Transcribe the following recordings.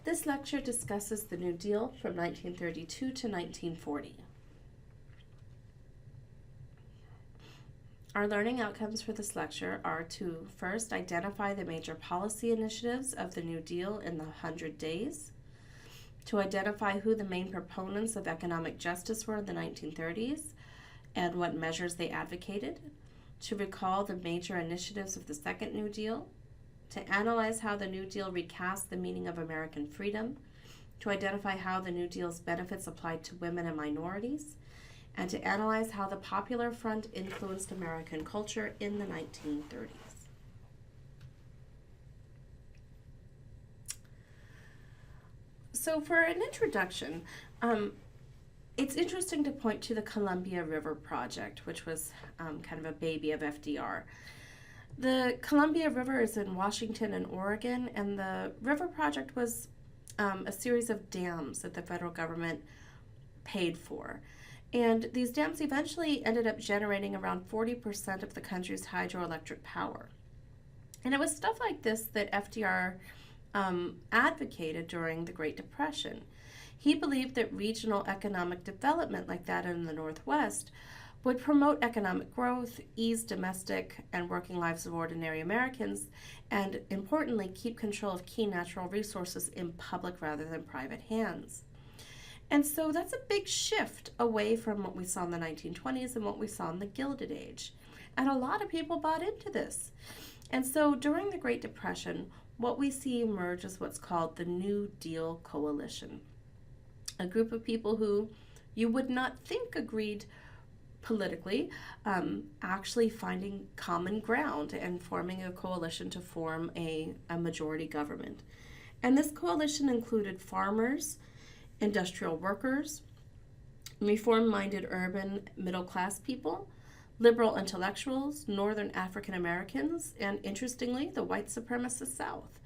This lecture discusses the New Deal from 1932 to 1940. Our learning outcomes for this lecture are to first identify the major policy initiatives of the New Deal in the 100 days, to identify who the main proponents of economic justice were in the 1930s and what measures they advocated, to recall the major initiatives of the Second New Deal, to analyze how the New Deal recast the meaning of American freedom, to identify how the New Deal's benefits applied to women and minorities, and to analyze how the Popular Front influenced American culture in the 1930s. So for an introduction, it's interesting to point to the Columbia River Project, which was kind of a baby of FDR. The Columbia River is in Washington and Oregon, and the River Project was a series of dams that the federal government paid for. And these dams eventually ended up generating around 40% of the country's hydroelectric power. And it was stuff like this that FDR advocated during the Great Depression. He believed that regional economic development like that in the Northwest would promote economic growth, ease domestic and working lives of ordinary Americans, and importantly, keep control of key natural resources in public rather than private hands. And so that's a big shift away from what we saw in the 1920s and what we saw in the Gilded Age. And a lot of people bought into this. And so during the Great Depression, what we see emerge is what's called the New Deal Coalition, a group of people who you would not think agreed politically, actually finding common ground and forming a coalition to form a majority government. And this coalition included farmers, industrial workers, reform-minded urban middle-class people, liberal intellectuals, Northern African Americans, and interestingly, the white supremacist South.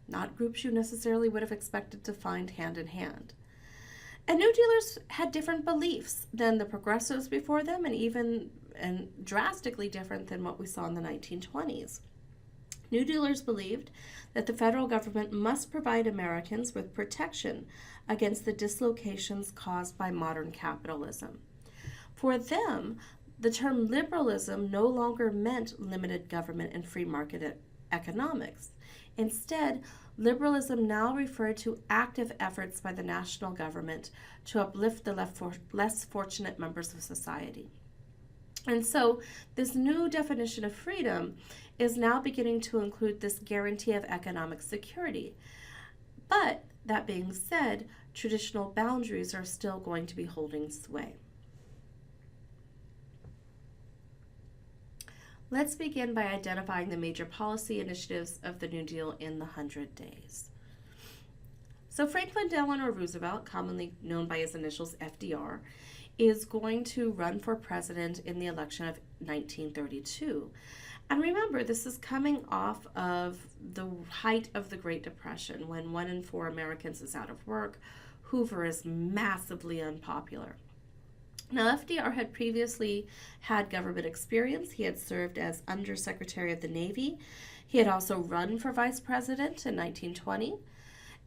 Not groups you necessarily would have expected to find hand in hand. And New Dealers had different beliefs than the progressives before them, and drastically different than what we saw in the 1920s. New Dealers believed that the federal government must provide Americans with protection against the dislocations caused by modern capitalism. For them, the term liberalism no longer meant limited government and free market economics. Instead, liberalism now referred to active efforts by the national government to uplift the less fortunate members of society. And so this new definition of freedom is now beginning to include this guarantee of economic security. But that being said, traditional boundaries are still going to be holding sway. Let's begin by identifying the major policy initiatives of the New Deal in the 100 days. So Franklin Delano Roosevelt, commonly known by his initials FDR, is going to run for president in the election of 1932. And remember, this is coming off of the height of the Great Depression, when 1 in 4 Americans is out of work. Hoover is massively unpopular. Now, FDR had previously had government experience. He had served as Undersecretary of the Navy. He had also run for vice president in 1920.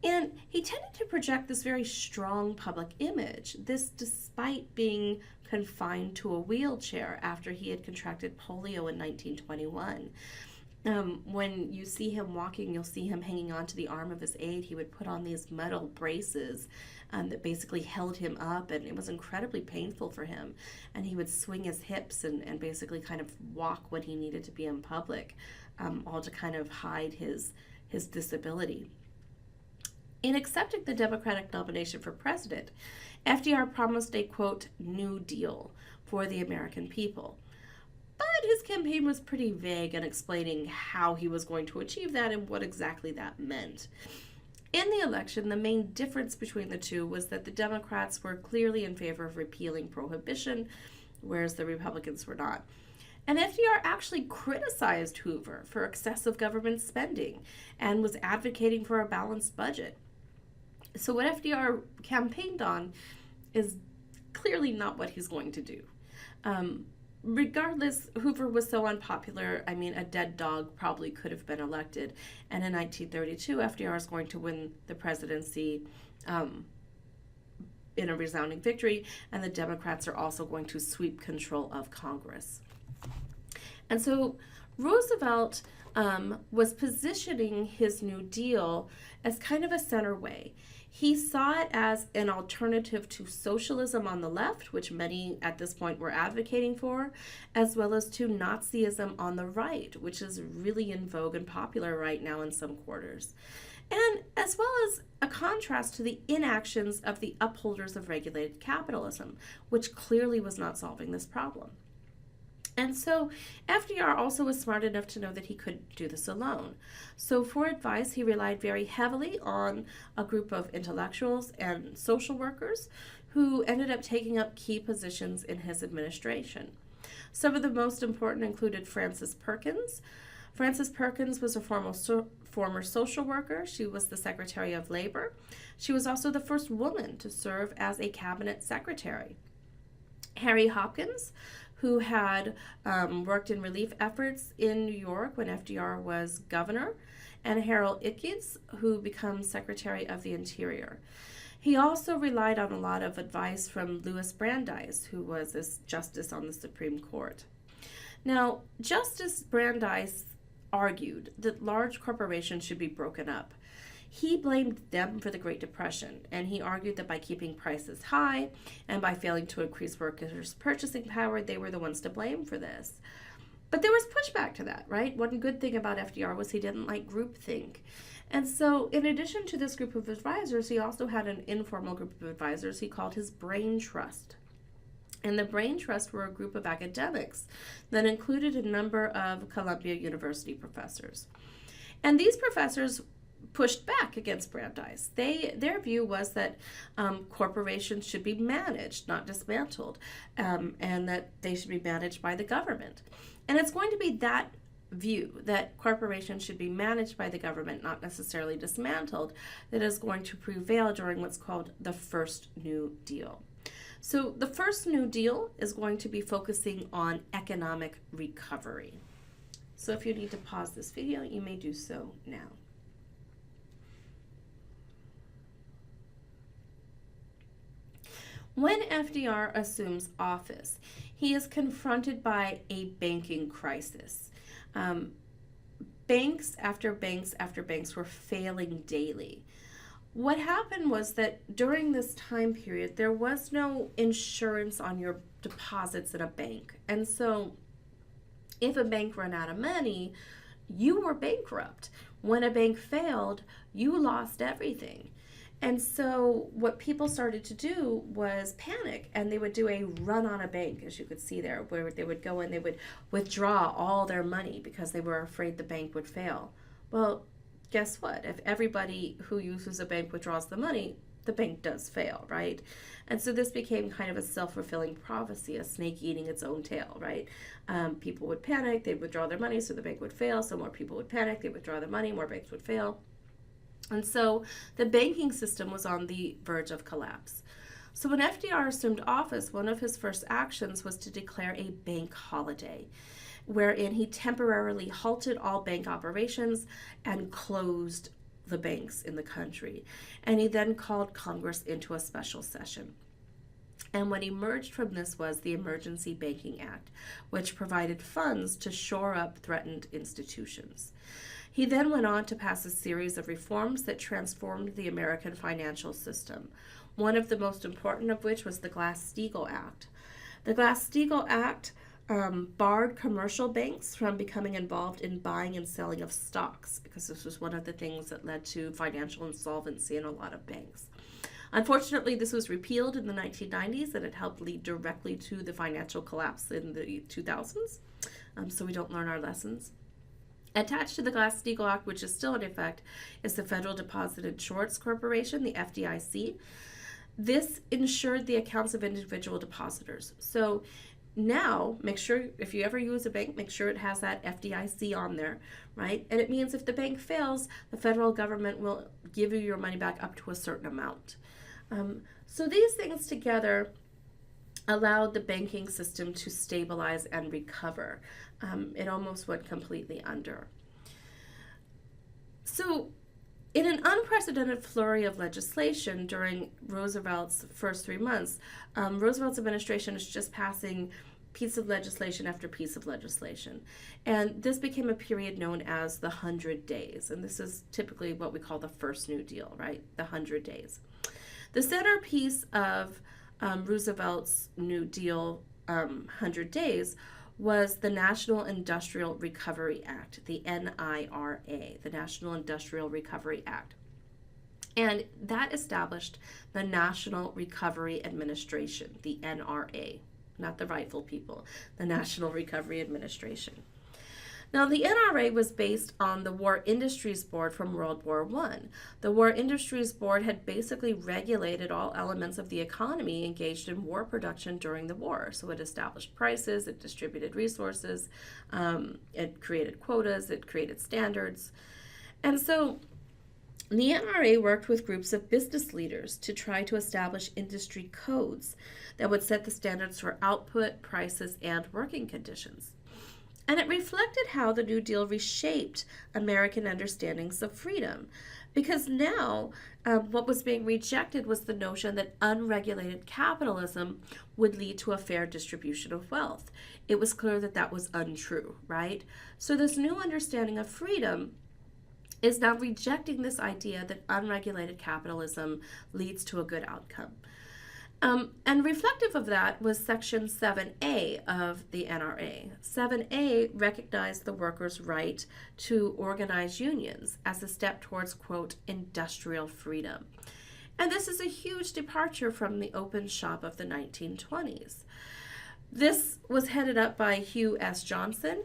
And he tended to project this very strong public image, this despite being confined to a wheelchair after he had contracted polio in 1921. When you see him walking, you'll see him hanging onto the arm of his aide. He would put on these metal braces that basically held him up, and it was incredibly painful for him. And he would swing his hips and basically kind of walk when he needed to be in public, all to kind of hide his disability. In accepting the Democratic nomination for president, FDR promised a, quote, New Deal for the American people. But his campaign was pretty vague in explaining how he was going to achieve that and what exactly that meant. In the election, the main difference between the two was that the Democrats were clearly in favor of repealing prohibition, whereas the Republicans were not. And FDR actually criticized Hoover for excessive government spending and was advocating for a balanced budget. So what FDR campaigned on is clearly not what he's going to do. regardless, Hoover was so unpopular. I mean, a dead dog probably could have been elected. And in 1932, FDR is going to win the presidency in a resounding victory, and the Democrats are also going to sweep control of Congress. And so Roosevelt was positioning his New Deal as kind of a center way. He saw it as an alternative to socialism on the left, which many at this point were advocating for, as well as to Nazism on the right, which is really in vogue and popular right now in some quarters, and as well as a contrast to the inactions of the upholders of regulated capitalism, which clearly was not solving this problem. And so FDR also was smart enough to know that he couldn't do this alone. So for advice, he relied very heavily on a group of intellectuals and social workers who ended up taking up key positions in his administration. Some of the most important included Frances Perkins. Frances Perkins was a former social worker. She was the Secretary of Labor. She was also the first woman to serve as a cabinet secretary. Harry Hopkins, who had worked in relief efforts in New York when FDR was governor, and Harold Ickes, who becomes Secretary of the Interior. He also relied on a lot of advice from Louis Brandeis, who was a justice on the Supreme Court. Now, Justice Brandeis argued that large corporations should be broken up. He blamed them for the Great Depression, and he argued that by keeping prices high and by failing to increase workers' purchasing power, they were the ones to blame for this. But there was pushback to that, right? One good thing about FDR was he didn't like groupthink. And so in addition to this group of advisors, he also had an informal group of advisors he called his Brain Trust. And the Brain Trust were a group of academics that included a number of Columbia University professors. And these professors pushed back against Brandeis. Their view was that corporations should be managed, not dismantled, and that they should be managed by the government. And it's going to be that view, that corporations should be managed by the government, not necessarily dismantled, that is going to prevail during what's called the First New Deal. So the First New Deal is going to be focusing on economic recovery. So if you need to pause this video, you may do so now. When FDR assumes office, he is confronted by a banking crisis. Banks after banks after banks were failing daily. What happened was that during this time period, there was no insurance on your deposits in a bank. And so if a bank ran out of money, you were bankrupt. When a bank failed, you lost everything. And so what people started to do was panic, and they would do a run on a bank, as you could see there, where they would go and they would withdraw all their money because they were afraid the bank would fail. Well, guess what? If everybody who uses a bank withdraws the money, the bank does fail, right? And so this became kind of a self-fulfilling prophecy, a snake eating its own tail, right? People would panic, they'd withdraw their money, so the bank would fail, so more people would panic, they'd withdraw their money, more banks would fail. And so the banking system was on the verge of collapse. So when FDR assumed office, one of his first actions was to declare a bank holiday, wherein he temporarily halted all bank operations and closed the banks in the country. And he then called Congress into a special session. And what emerged from this was the Emergency Banking Act, which provided funds to shore up threatened institutions. He then went on to pass a series of reforms that transformed the American financial system, one of the most important of which was the Glass-Steagall Act. The Glass-Steagall Act barred commercial banks from becoming involved in buying and selling of stocks, because this was one of the things that led to financial insolvency in a lot of banks. Unfortunately, this was repealed in the 1990s, and it helped lead directly to the financial collapse in the 2000s, so we don't learn our lessons. Attached to the Glass-Steagall Act, which is still in effect, is the Federal Deposit Insurance Corporation, the FDIC. This insured the accounts of individual depositors. So now, make sure, if you ever use a bank, make sure it has that FDIC on there, right? And it means if the bank fails, the federal government will give you your money back up to a certain amount. So these things together allowed the banking system to stabilize and recover. It almost went completely under. So, in an unprecedented flurry of legislation during Roosevelt's first 3 months, Roosevelt's administration is just passing piece of legislation after piece of legislation. And this became a period known as the 100 Days. And this is typically what we call the first New Deal, right? The 100 Days. The centerpiece of Roosevelt's New Deal 100 Days was the National Industrial Recovery Act, the NIRA, the National Industrial Recovery Act. And that established the National Recovery Administration, the NRA, not the rightful people, the National Recovery Administration. Now, the NRA was based on the War Industries Board from World War I. The War Industries Board had basically regulated all elements of the economy engaged in war production during the war. So it established prices, it distributed resources, it created quotas, it created standards. And so the NRA worked with groups of business leaders to try to establish industry codes that would set the standards for output, prices, and working conditions. And it reflected how the New Deal reshaped American understandings of freedom. Because now what was being rejected was the notion that unregulated capitalism would lead to a fair distribution of wealth. It was clear that that was untrue, right? So this new understanding of freedom is now rejecting this idea that unregulated capitalism leads to a good outcome. And reflective of that was Section 7A of the NRA. 7A recognized the workers' right to organize unions as a step towards, quote, industrial freedom. And this is a huge departure from the open shop of the 1920s. This was headed up by Hugh S. Johnson,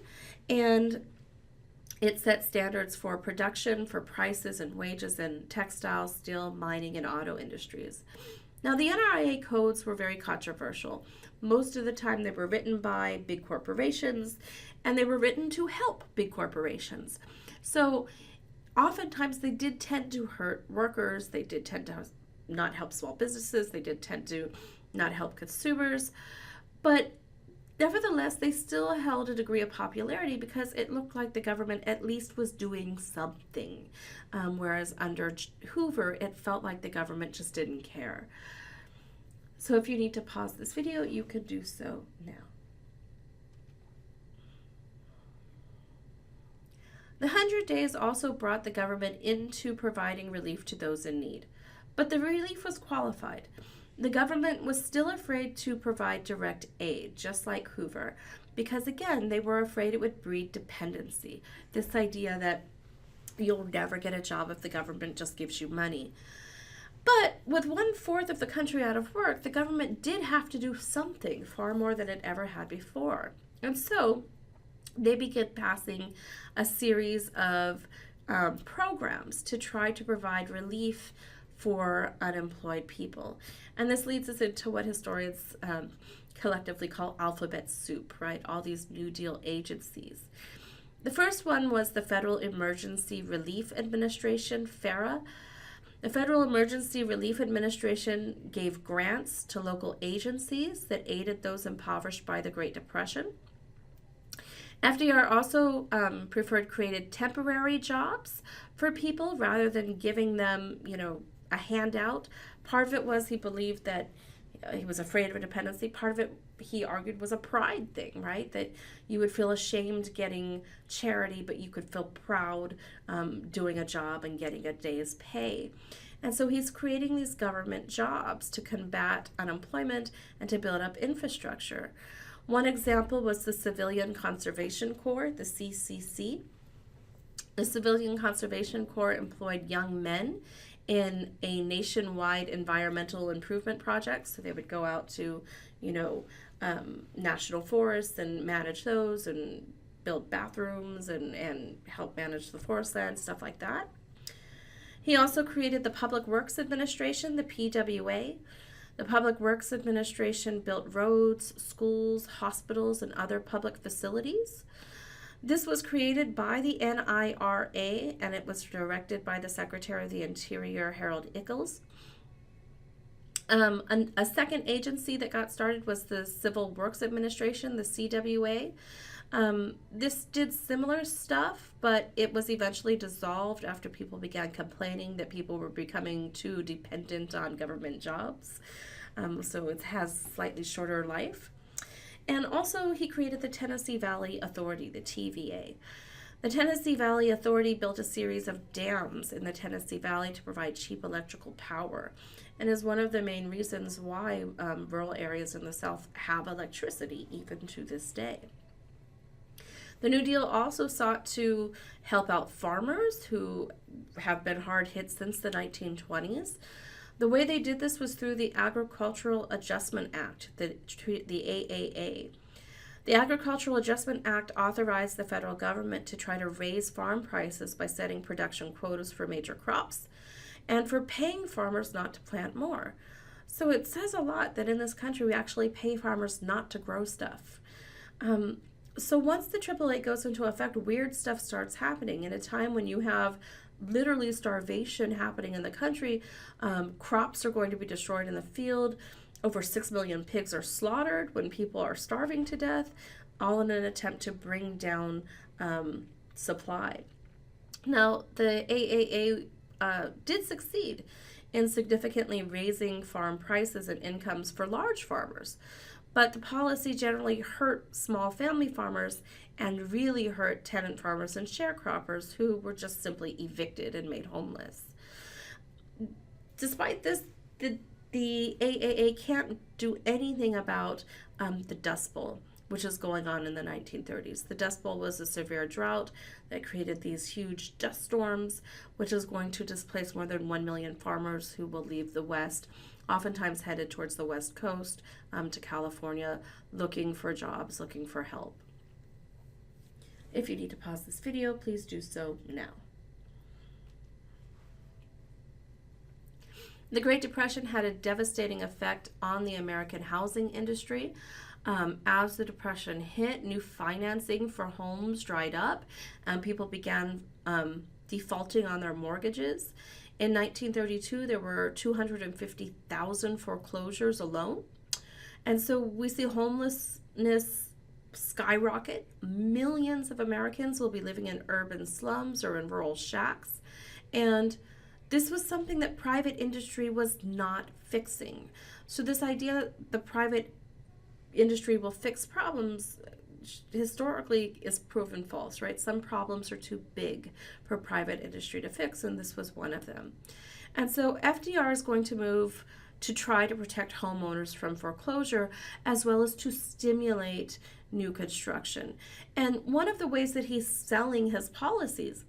and it set standards for production, for prices and wages in textile, steel, mining, and auto industries. Now, the NRA codes were very controversial. Most of the time, they were written by big corporations, and they were written to help big corporations. So, oftentimes, they did tend to hurt workers. They did tend to not help small businesses. They did tend to not help consumers. But nevertheless, they still held a degree of popularity because it looked like the government at least was doing something. Whereas under Hoover, it felt like the government just didn't care. So if you need to pause this video, you can do so now. The 100 Days also brought the government into providing relief to those in need. But the relief was qualified. The government was still afraid to provide direct aid, just like Hoover, because again, they were afraid it would breed dependency. This idea that you'll never get a job if the government just gives you money. But with 1/4 of the country out of work, the government did have to do something far more than it ever had before. And so they began passing a series of programs to try to provide relief for unemployed people. And this leads us into what historians collectively call alphabet soup, right? All these New Deal agencies. The first one was the Federal Emergency Relief Administration, FERA. The Federal Emergency Relief Administration gave grants to local agencies that aided those impoverished by the Great Depression. FDR also created temporary jobs for people rather than giving them, a handout. Part of it was he believed that he was afraid of independency. Part of it, he argued, was a pride thing, right? That you would feel ashamed getting charity, but you could feel proud doing a job and getting a day's pay. And so he's creating these government jobs to combat unemployment and to build up infrastructure. One example was the Civilian Conservation Corps, the CCC. The Civilian Conservation Corps employed young men in a nationwide environmental improvement project. So they would go out to, national forests and manage those and build bathrooms and help manage the forest land, stuff like that. He also created the Public Works Administration, the PWA. The Public Works Administration built roads, schools, hospitals, and other public facilities. This was created by the NIRA, and it was directed by the Secretary of the Interior, Harold Ickles. A second agency that got started was the Civil Works Administration, the CWA. This did similar stuff, but it was eventually dissolved after people began complaining that people were becoming too dependent on government jobs. So it has slightly shorter life. And also, he created the Tennessee Valley Authority, the TVA. The Tennessee Valley Authority built a series of dams in the Tennessee Valley to provide cheap electrical power, and is one of the main reasons why rural areas in the South have electricity even to this day. The New Deal also sought to help out farmers who have been hard hit since the 1920s. The way they did this was through the Agricultural Adjustment Act, the AAA. The Agricultural Adjustment Act authorized the federal government to try to raise farm prices by setting production quotas for major crops and for paying farmers not to plant more. So it says a lot that in this country we actually pay farmers not to grow stuff. So once the AAA goes into effect, weird stuff starts happening in a time when you have literally starvation happening in the country. Crops are going to be destroyed in the field. Over 6 million pigs are slaughtered when people are starving to death, all in an attempt to bring down supply. Now, the AAA did succeed in significantly raising farm prices and incomes for large farmers, but the policy generally hurt small family farmers and really hurt tenant farmers and sharecroppers who were just simply evicted and made homeless. Despite this, the AAA can't do anything about the Dust Bowl, which is going on in the 1930s. The Dust Bowl was a severe drought that created these huge dust storms, which is going to displace more than 1 million farmers who will leave the West, oftentimes headed towards the West Coast to California, looking for jobs, looking for help. If you need to pause this video, please do so now. The Great Depression had a devastating effect on the American housing industry. As the Depression hit, new financing for homes dried up, and people began defaulting on their mortgages. In 1932, there were 250,000 foreclosures alone. And so we see homelessness skyrocket. Millions of Americans will be living in urban slums or in rural shacks. And this was something that private industry was not fixing. So this idea the private industry will fix problems historically is proven false, right? Some problems are too big for private industry to fix, and this was one of them. And so FDR is going to move to try to protect homeowners from foreclosure, as well as to stimulate new construction. And one of the ways that he's selling his policies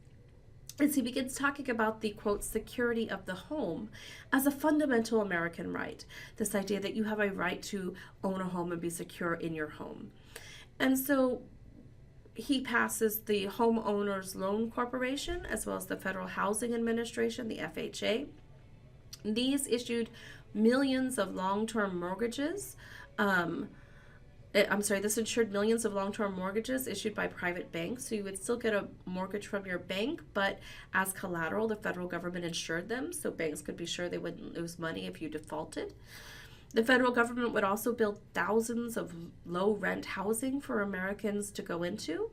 is he begins talking about the, quote, security of the home as a fundamental American right. This idea that you have a right to own a home and be secure in your home. And so he passes the Homeowners Loan Corporation, as well as the Federal Housing Administration, the FHA. These issued millions of long-term mortgages. This insured millions of long-term mortgages issued by private banks. So you would still get a mortgage from your bank, but as collateral, the federal government insured them, so banks could be sure they wouldn't lose money if you defaulted. The federal government would also build thousands of low-rent housing for Americans to go into.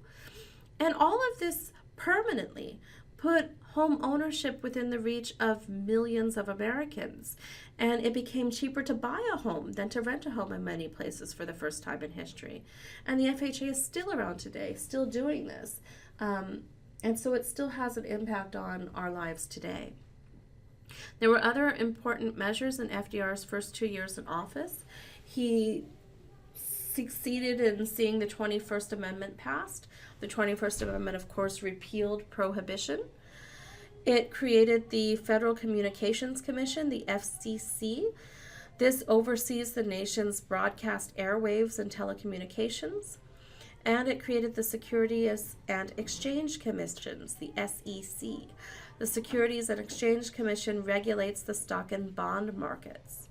And all of this permanently put home ownership within the reach of millions of Americans. And it became cheaper to buy a home than to rent a home in many places for the first time in history. And the FHA is still around today, still doing this. And so it still has an impact on our lives today. There were other important measures in FDR's first 2 years in office. He succeeded in seeing the 21st Amendment passed. The 21st Amendment, of course, repealed prohibition. It created the Federal Communications Commission, the FCC. This oversees the nation's broadcast airwaves and telecommunications. And it created the Securities and Exchange Commissions, the SEC. The Securities and Exchange Commission regulates the stock and bond markets.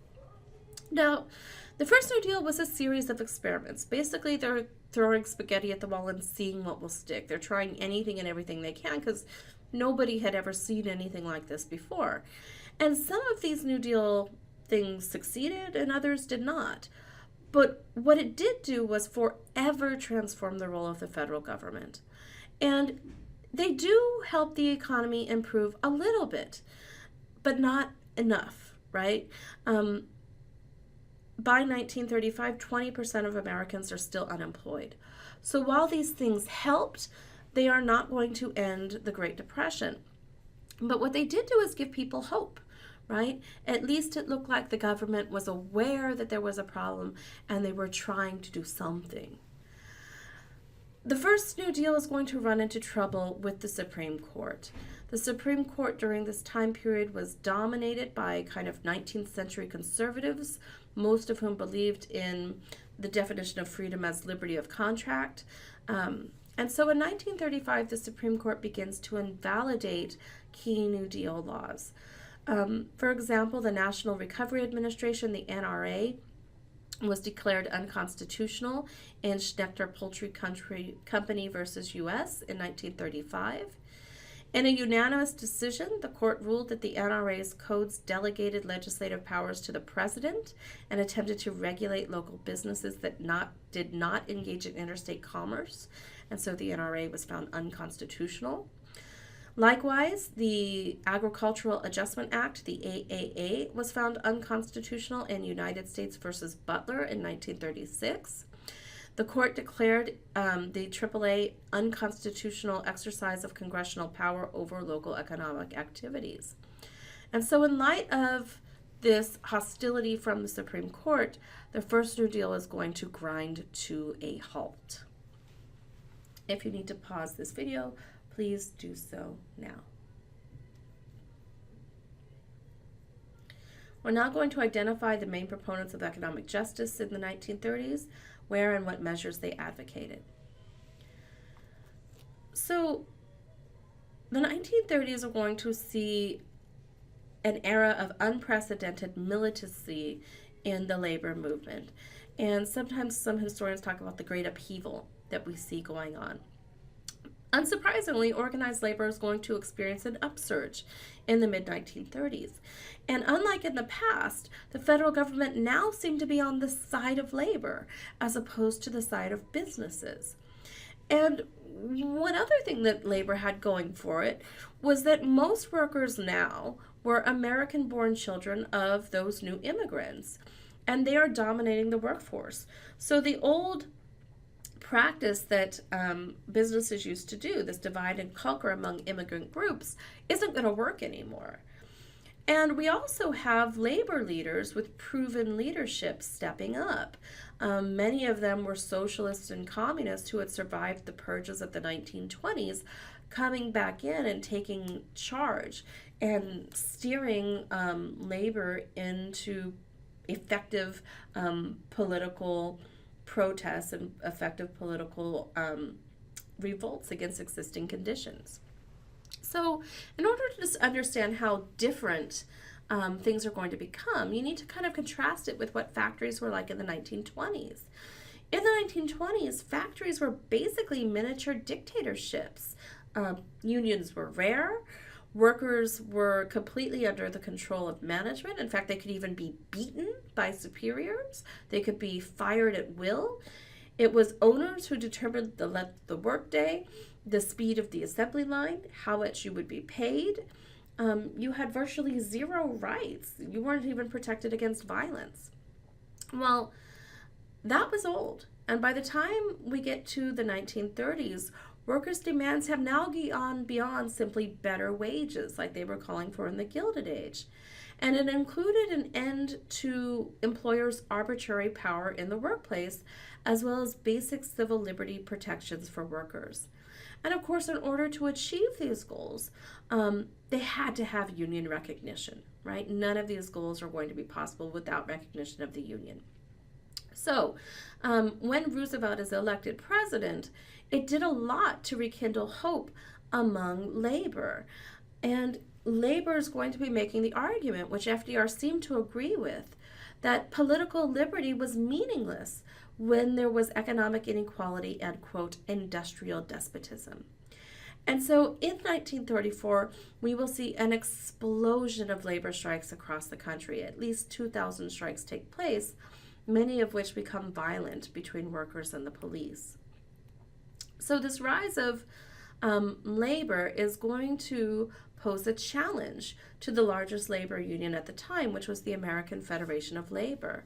Now, the first New Deal was a series of experiments. Basically, they're throwing spaghetti at the wall and seeing what will stick. They're trying anything and everything they can because nobody had ever seen anything like this before. And some of these New Deal things succeeded and others did not. But what it did do was forever transform the role of the federal government. And they do help the economy improve a little bit, but not enough, right? By 1935, 20% of Americans are still unemployed. So while these things helped, they are not going to end the Great Depression. But what they did do is give people hope, right? At least it looked like the government was aware that there was a problem and they were trying to do something. The first New Deal is going to run into trouble with the Supreme Court. The Supreme Court during this time period was dominated by kind of 19th century conservatives, most of whom believed in the definition of freedom as liberty of contract. And so in 1935, the Supreme Court begins to invalidate key New Deal laws. For example, the National Recovery Administration, the NRA, was declared unconstitutional in Schnechter Poultry Company versus U.S. in 1935. In a unanimous decision, the court ruled that the NRA's codes delegated legislative powers to the president and attempted to regulate local businesses that did not engage in interstate commerce, and so the NRA was found unconstitutional. Likewise, the Agricultural Adjustment Act, the AAA, was found unconstitutional in United States versus Butler in 1936. The court declared the AAA unconstitutional exercise of congressional power over local economic activities. And so in light of this hostility from the Supreme Court, the first New Deal is going to grind to a halt. If you need to pause this video, please do so now. We're now going to identify the main proponents of economic justice in the 1930s, where and what measures they advocated. So the 1930s are going to see an era of unprecedented militancy in the labor movement. And sometimes some historians talk about the great upheaval that we see going on. Unsurprisingly, organized labor is going to experience an upsurge in the mid-1930s. And unlike in the past, the federal government now seemed to be on the side of labor as opposed to the side of businesses. And one other thing that labor had going for it was that most workers now were American-born children of those new immigrants, and they are dominating the workforce. So the old practice that businesses used to do, this divide and conquer among immigrant groups, isn't going to work anymore. And we also have labor leaders with proven leadership stepping up. Many of them were socialists and communists who had survived the purges of the 1920s, coming back in and taking charge and steering labor into effective political protests and effective political revolts against existing conditions. So in order to just understand how different things are going to become, you need to kind of contrast it with what factories were like in the 1920s. In the 1920s, factories were basically miniature dictatorships. Unions were rare. Workers were completely under the control of management. In fact, they could even be beaten by superiors. They could be fired at will. It was owners who determined the length of the workday, the speed of the assembly line, how much you would be paid. You had virtually zero rights. You weren't even protected against violence. Well, that was old. And by the time we get to the 1930s, workers' demands have now gone beyond simply better wages, like they were calling for in the Gilded Age. And it included an end to employers' arbitrary power in the workplace, as well as basic civil liberty protections for workers. And of course, in order to achieve these goals, they had to have union recognition, right? None of these goals are going to be possible without recognition of the union. So when Roosevelt is elected president, it did a lot to rekindle hope among labor. And labor is going to be making the argument, which FDR seemed to agree with, that political liberty was meaningless when there was economic inequality and, quote, industrial despotism. And so in 1934, we will see an explosion of labor strikes across the country. At least 2,000 strikes take place, many of which become violent between workers and the police. So this rise of labor is going to pose a challenge to the largest labor union at the time, which was the American Federation of Labor.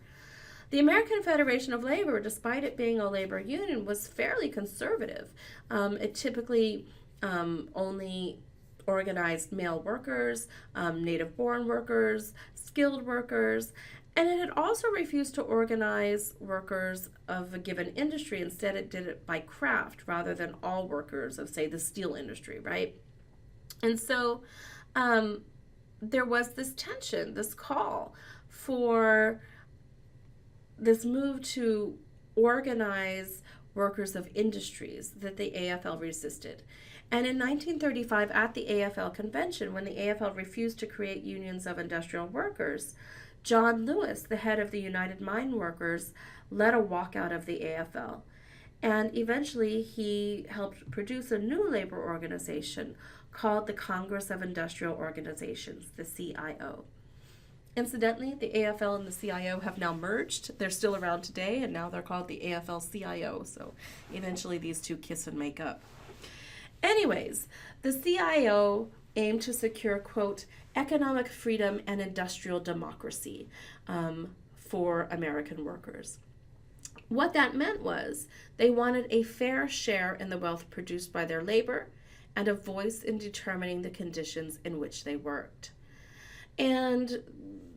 The American Federation of Labor, despite it being a labor union, was fairly conservative. It typically only organized male workers, native-born workers, skilled workers, and it had also refused to organize workers of a given industry. Instead, it did it by craft rather than all workers of, say, the steel industry, right? And so there was this tension, this call for this move to organize workers of industries that the AFL resisted. And in 1935, at the AFL convention, when the AFL refused to create unions of industrial workers, John Lewis, the head of the United Mine Workers, led a walkout of the AFL. And eventually, he helped produce a new labor organization called the Congress of Industrial Organizations, the CIO. Incidentally, the AFL and the CIO have now merged. They're still around today, and now they're called the AFL-CIO, so eventually these two kiss and make up. Anyways, the CIO aimed to secure, quote, economic freedom and industrial democracy for American workers. What that meant was they wanted a fair share in the wealth produced by their labor and a voice in determining the conditions in which they worked. And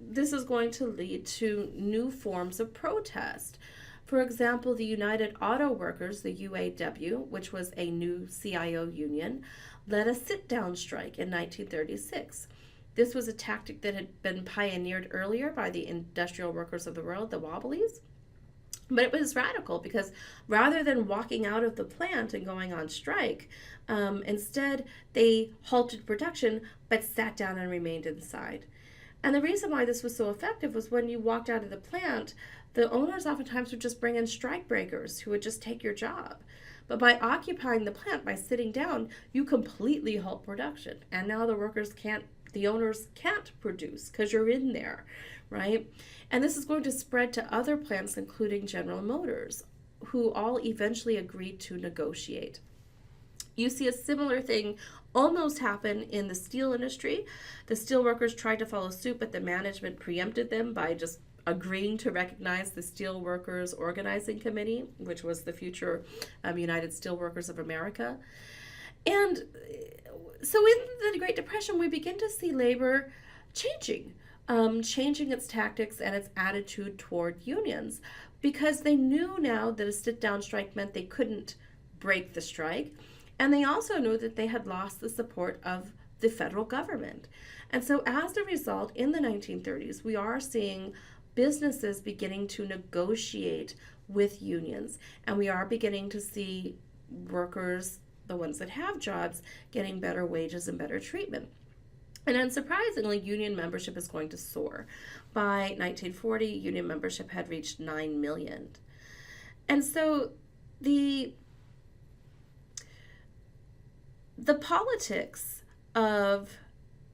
this is going to lead to new forms of protest. For example, the United Auto Workers, the UAW, which was a new CIO union, led a sit-down strike in 1936. This was a tactic that had been pioneered earlier by the industrial workers of the world, the Wobblies. But it was radical because rather than walking out of the plant and going on strike, instead they halted production but sat down and remained inside. And the reason why this was so effective was when you walked out of the plant, the owners oftentimes would just bring in strike breakers who would just take your job. But by occupying the plant, by sitting down, you completely halt production. And now the owners can't produce because you're in there, right? And this is going to spread to other plants, including General Motors, who all eventually agreed to negotiate. You see a similar thing almost happen in the steel industry. The steel workers tried to follow suit, but the management preempted them by just agreeing to recognize the Steel Workers Organizing Committee, which was the future United Steelworkers of America. And so in the Great Depression, we begin to see labor changing its tactics and its attitude toward unions, because they knew now that a sit-down strike meant they couldn't break the strike. And they also knew that they had lost the support of the federal government. And so as a result, in the 1930s, we are seeing businesses beginning to negotiate with unions. And we are beginning to see workers, the ones that have jobs, getting better wages and better treatment. And unsurprisingly, union membership is going to soar. By 1940, union membership had reached 9 million. And so the politics of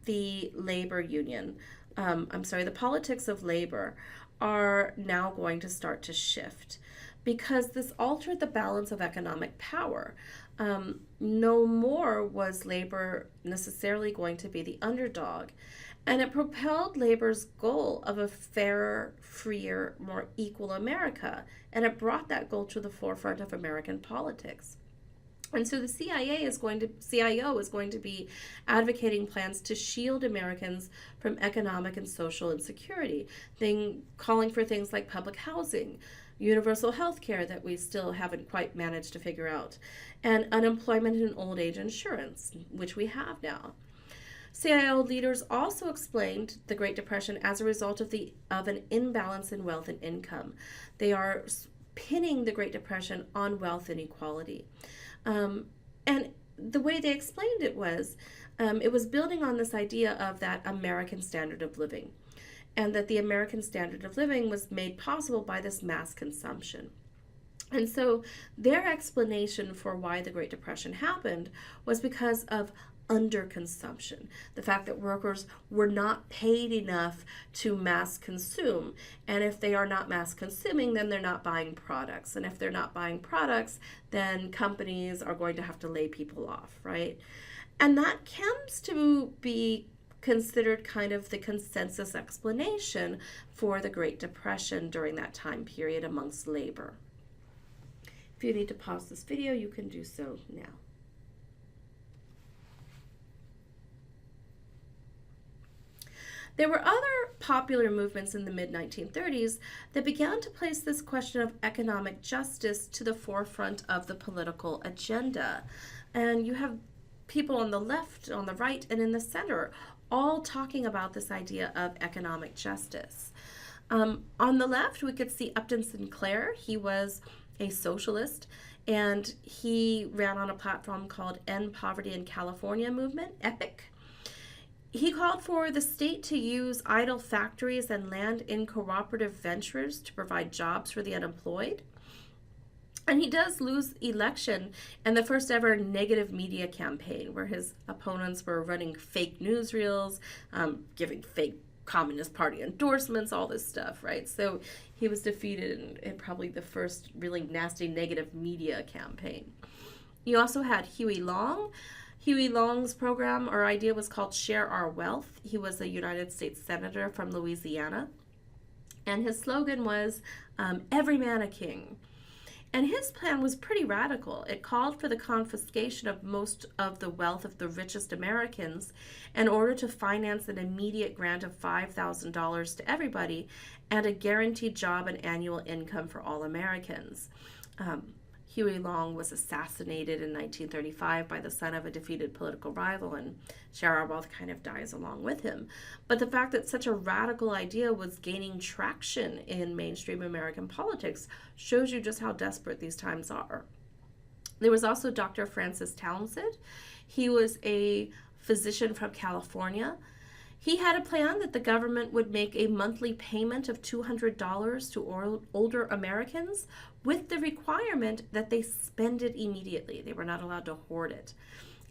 the labor union, the politics of labor are now going to start to shift because this altered the balance of economic power. No more was labor necessarily going to be the underdog, and it propelled labor's goal of a fairer, freer, more equal America, and it brought that goal to the forefront of American politics. And so the CIO is going to be advocating plans to shield Americans from economic and social insecurity, calling for things like public housing, universal health care that we still haven't quite managed to figure out, and unemployment and old age insurance, which we have now. CIO leaders also explained the Great Depression as a result of an imbalance in wealth and income. They are pinning the Great Depression on wealth inequality. And the way they explained it was building on this idea of that American standard of living, and that the American standard of living was made possible by this mass consumption. And so their explanation for why the Great Depression happened was because of underconsumption, the fact that workers were not paid enough to mass consume. And if they are not mass consuming, then they're not buying products. And if they're not buying products, then companies are going to have to lay people off, right? And that comes to be considered kind of the consensus explanation for the Great Depression during that time period amongst labor. If you need to pause this video, you can do so now. There were other popular movements in the mid-1930s that began to place this question of economic justice to the forefront of the political agenda. And you have people on the left, on the right, and in the center all talking about this idea of economic justice. On the left, we could see Upton Sinclair. He was a socialist, and he ran on a platform called End Poverty in California movement, EPIC. He called for the state to use idle factories and land in cooperative ventures to provide jobs for the unemployed. And he does lose election in the first ever negative media campaign, where his opponents were running fake newsreels, giving fake Communist Party endorsements, all this stuff, right? So he was defeated in probably the first really nasty negative media campaign. You also had Huey Long. Huey Long's program or idea was called Share Our Wealth. He was a United States Senator from Louisiana. And his slogan was, every man a king. And his plan was pretty radical. It called for the confiscation of most of the wealth of the richest Americans in order to finance an immediate grant of $5,000 to everybody and a guaranteed job and annual income for all Americans. Huey Long was assassinated in 1935 by the son of a defeated political rival, and Share Our Wealth kind of dies along with him. But the fact that such a radical idea was gaining traction in mainstream American politics shows you just how desperate these times are. There was also Dr. Francis Townsend. He was a physician from California. He had a plan that the government would make a monthly payment of $200 to older Americans with the requirement that they spend it immediately. They were not allowed to hoard it.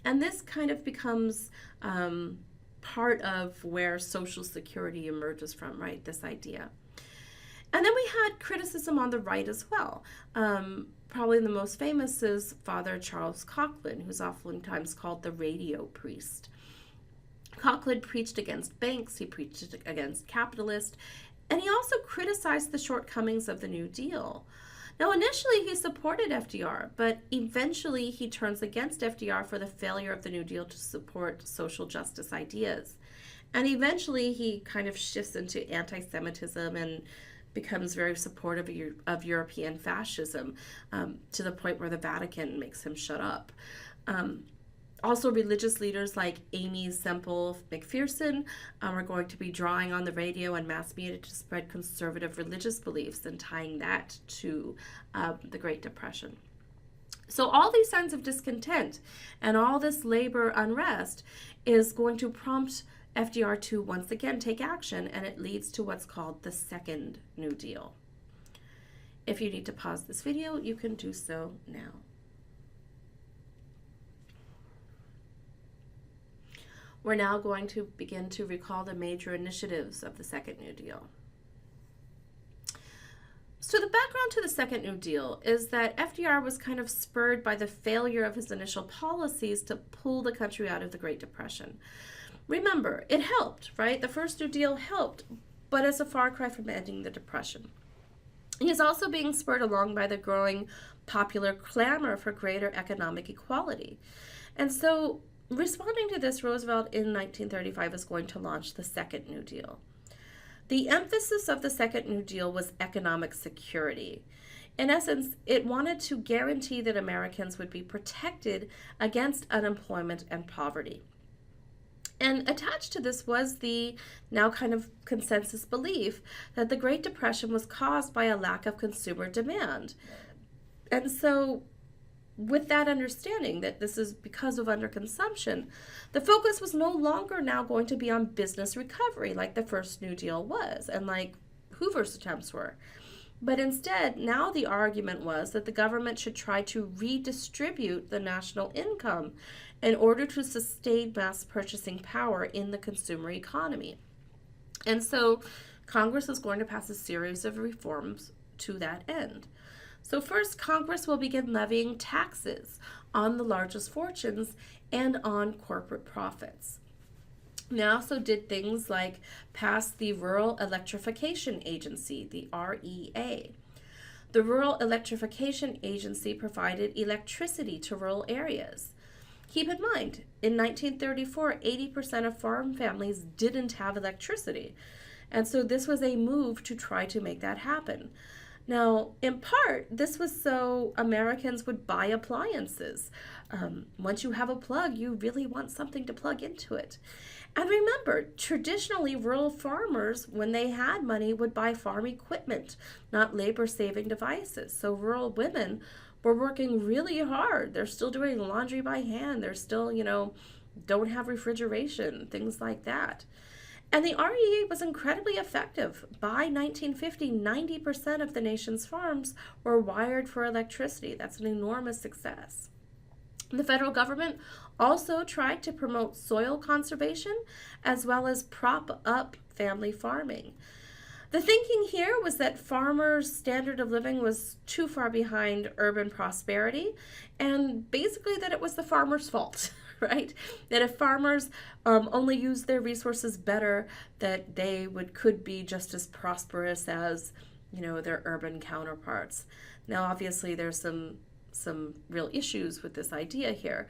And this kind of becomes part of where Social Security emerges from, right? This idea. And then we had criticism on the right as well. Probably the most famous is Father Charles Coughlin, who's oftentimes called the radio priest. Coughlin preached against banks, he preached against capitalists, and he also criticized the shortcomings of the New Deal. Now, initially he supported FDR, but eventually he turns against FDR for the failure of the New Deal to support social justice ideas. And eventually he kind of shifts into anti-Semitism and becomes very supportive of European fascism, to the point where the Vatican makes him shut up. Also, religious leaders like Amy Semple McPherson are going to be drawing on the radio and mass media to spread conservative religious beliefs and tying that to the Great Depression. So all these signs of discontent and all this labor unrest is going to prompt FDR to once again take action, and it leads to what's called the Second New Deal. If you need to pause this video, you can do so now. We're now going to begin to recall the major initiatives of the Second New Deal. So the background to the Second New Deal is that FDR was kind of spurred by the failure of his initial policies to pull the country out of the Great Depression. Remember, it helped, right? The first New Deal helped, but it's a far cry from ending the Depression. He's also being spurred along by the growing popular clamor for greater economic equality. And so, responding to this, Roosevelt in 1935 is going to launch the Second New Deal. The emphasis of the Second New Deal was economic security. In essence, it wanted to guarantee that Americans would be protected against unemployment and poverty. And attached to this was the now kind of consensus belief that the Great Depression was caused by a lack of consumer demand. And so, with that understanding that this is because of underconsumption, the focus was no longer now going to be on business recovery like the first New Deal was and like Hoover's attempts were. But instead, now the argument was that the government should try to redistribute the national income in order to sustain mass purchasing power in the consumer economy. And so Congress is going to pass a series of reforms to that end. So first, Congress will begin levying taxes on the largest fortunes and on corporate profits. They also did things like pass the Rural Electrification Agency, the REA. The Rural Electrification Agency provided electricity to rural areas. Keep in mind, in 1934, 80% of farm families didn't have electricity. And so this was a move to try to make that happen. Now, in part, this was so Americans would buy appliances. Once you have a plug, you really want something to plug into it. And remember, traditionally, rural farmers, when they had money, would buy farm equipment, not labor-saving devices. So rural women were working really hard. They're still doing laundry by hand. They're still, don't have refrigeration, things like that. And the REA was incredibly effective. By 1950, 90% of the nation's farms were wired for electricity. That's an enormous success. The federal government also tried to promote soil conservation as well as prop up family farming. The thinking here was that farmers' standard of living was too far behind urban prosperity, and basically that it was the farmer's fault, right? That if farmers only used their resources better, that they could be just as prosperous as, their urban counterparts. Now, obviously, there's some real issues with this idea here.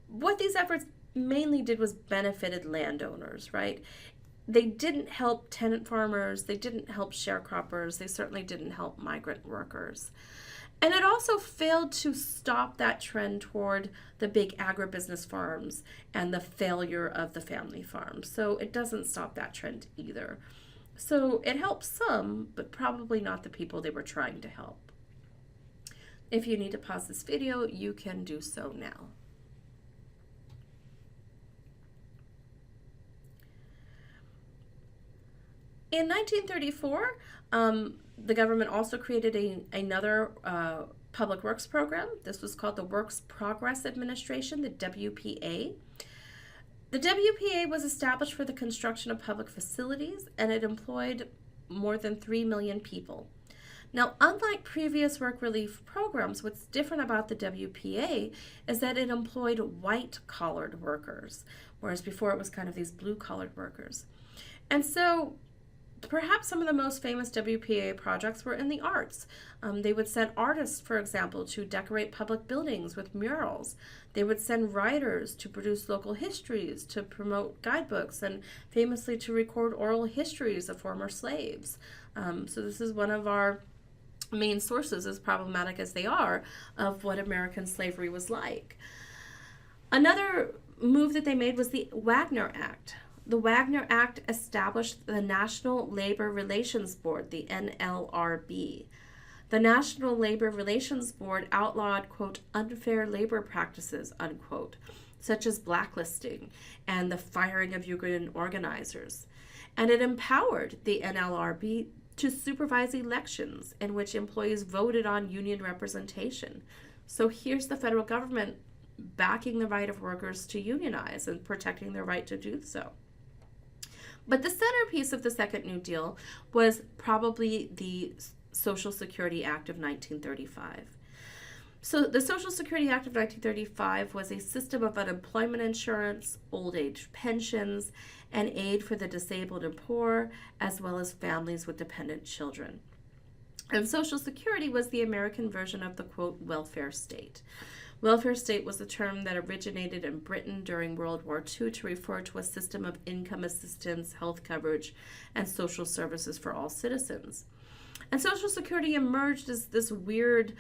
What these efforts mainly did was benefited landowners, right? They didn't help tenant farmers, they didn't help sharecroppers, they certainly didn't help migrant workers. And it also failed to stop that trend toward the big agribusiness farms and the failure of the family farms. So it doesn't stop that trend either. So it helps some, but probably not the people they were trying to help. If you need to pause this video, you can do so now. In 1934, the government also created another public works program. This was called the Works Progress Administration, the WPA. The WPA was established for the construction of public facilities, and it employed more than 3 million people. Now, unlike previous work relief programs, what's different about the WPA is that it employed white-collared workers, whereas before it was kind of these blue-collared workers. And so perhaps some of the most famous WPA projects were in the arts. They would send artists, for example, to decorate public buildings with murals. They would send writers to produce local histories, to promote guidebooks, and famously to record oral histories of former slaves. So this is one of our main sources, as problematic as they are, of what American slavery was like. Another move that they made was the Wagner Act. The Wagner Act established the National Labor Relations Board, the NLRB. The National Labor Relations Board outlawed, quote, unfair labor practices, unquote, such as blacklisting and the firing of union organizers. And it empowered the NLRB to supervise elections in which employees voted on union representation. So here's the federal government backing the right of workers to unionize and protecting their right to do so. But the centerpiece of the Second New Deal was probably the Social Security Act of 1935. So the Social Security Act of 1935 was a system of unemployment insurance, old age pensions, and aid for the disabled and poor, as well as families with dependent children. And Social Security was the American version of the, quote, welfare state. Welfare state was a term that originated in Britain during World War II to refer to a system of income assistance, health coverage, and social services for all citizens. And Social Security emerged as this weird,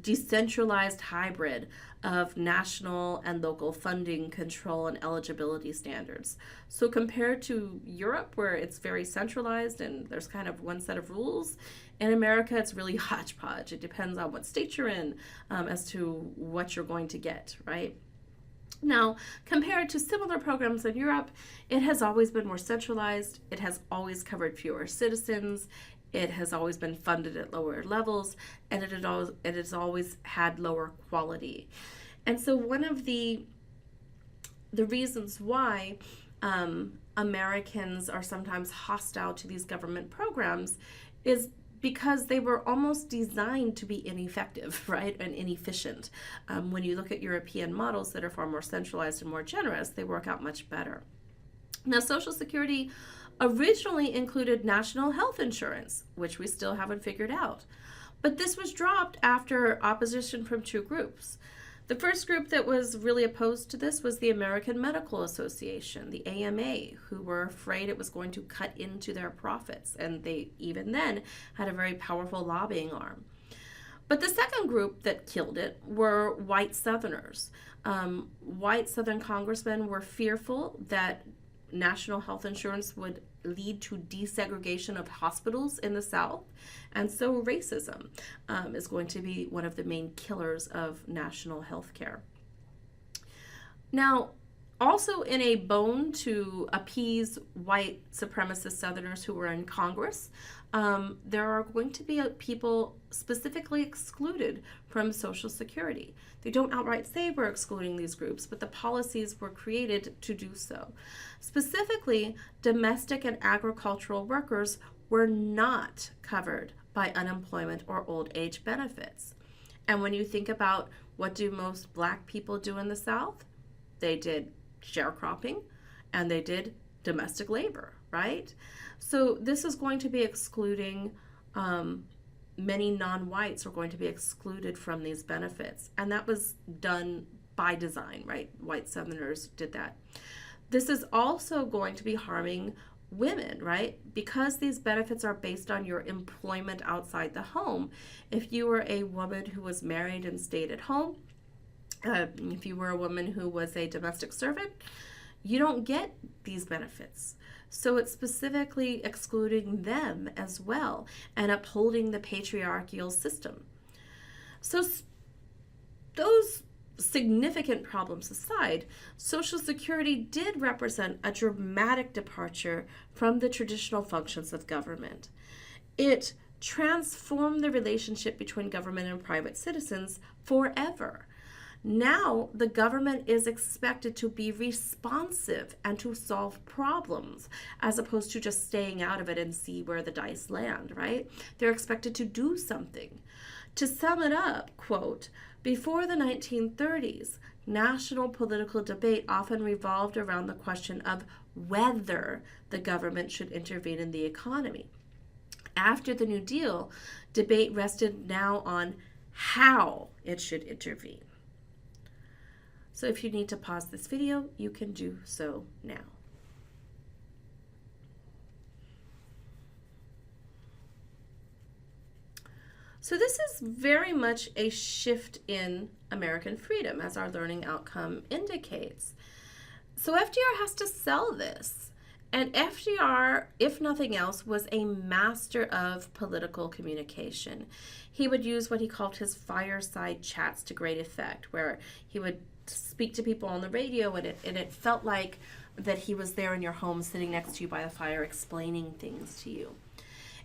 decentralized hybrid of national and local funding, control, and eligibility standards. So compared to Europe, where it's very centralized and there's kind of one set of rules, in America, it's really hodgepodge. It depends on what state you're in as to what you're going to get, right? Now, compared to similar programs in Europe, it has always been more centralized. It has always covered fewer citizens. It has always been funded at lower levels, and it has always had lower quality. And so one of the reasons why Americans are sometimes hostile to these government programs is because they were almost designed to be ineffective, right, and inefficient. When you look at European models that are far more centralized and more generous, they work out much better. Now, Social Security originally included national health insurance, which we still haven't figured out. But this was dropped after opposition from two groups. The first group that was really opposed to this was the American Medical Association, the AMA, who were afraid it was going to cut into their profits, and they even then had a very powerful lobbying arm. But the second group that killed it were white Southerners. White Southern congressmen were fearful that national health insurance would lead to desegregation of hospitals in the South. And so racism is going to be one of the main killers of national health care. Now, also in a bone to appease white supremacist Southerners who were in Congress, there are going to be people specifically excluded from Social Security. They don't outright say we're excluding these groups, but the policies were created to do so. Specifically, domestic and agricultural workers were not covered by unemployment or old age benefits. And when you think about what do most Black people do in the South, they did sharecropping and they did domestic labor, right? So this is going to be excluding many non-whites are going to be excluded from these benefits. And that was done by design, right? White Southerners did that. This is also going to be harming women, right? Because these benefits are based on your employment outside the home. If you were a woman who was married and stayed at home, if you were a woman who was a domestic servant, you don't get these benefits. So it's specifically excluding them as well and upholding the patriarchal system. So those significant problems aside, Social Security did represent a dramatic departure from the traditional functions of government. It transformed the relationship between government and private citizens forever. Now, the government is expected to be responsive and to solve problems, as opposed to just staying out of it and see where the dice land, right? They're expected to do something. To sum it up, quote, before the 1930s, national political debate often revolved around the question of whether the government should intervene in the economy. After the New Deal, debate rested now on how it should intervene. So if you need to pause this video, you can do so now. So this is very much a shift in American freedom, as our learning outcome indicates. So FDR has to sell this. And FDR, if nothing else, was a master of political communication. He would use what he called his fireside chats to great effect, where he would speak to people on the radio, and it felt like that he was there in your home sitting next to you by the fire explaining things to you.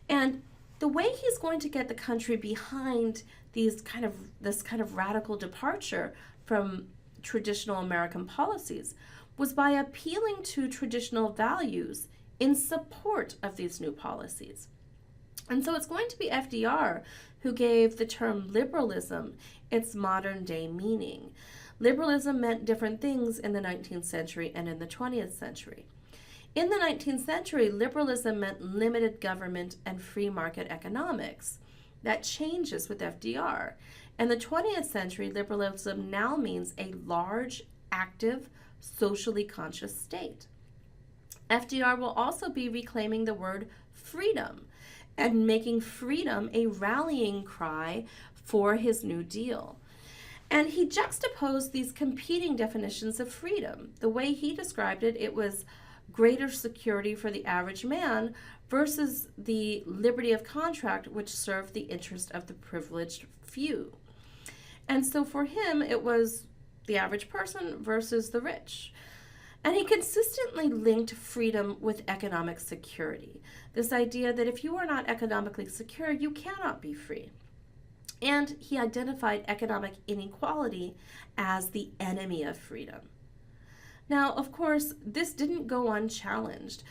And the way he's going to get the country behind this kind of radical departure from traditional American policies was by appealing to traditional values in support of these new policies. And so it's going to be FDR who gave the term liberalism its modern day meaning. Liberalism meant different things in the 19th century and in the 20th century. In the 19th century, liberalism meant limited government and free market economics. That changes with FDR. In the 20th century, liberalism now means a large, active, socially conscious state. FDR will also be reclaiming the word freedom and making freedom a rallying cry for his New Deal. And he juxtaposed these competing definitions of freedom. The way he described it, it was greater security for the average man versus the liberty of contract, which served the interest of the privileged few. And so for him, it was the average person versus the rich. And he consistently linked freedom with economic security. This idea that if you are not economically secure, you cannot be free. And he identified economic inequality as the enemy of freedom. Now, of course, this didn't go unchallenged.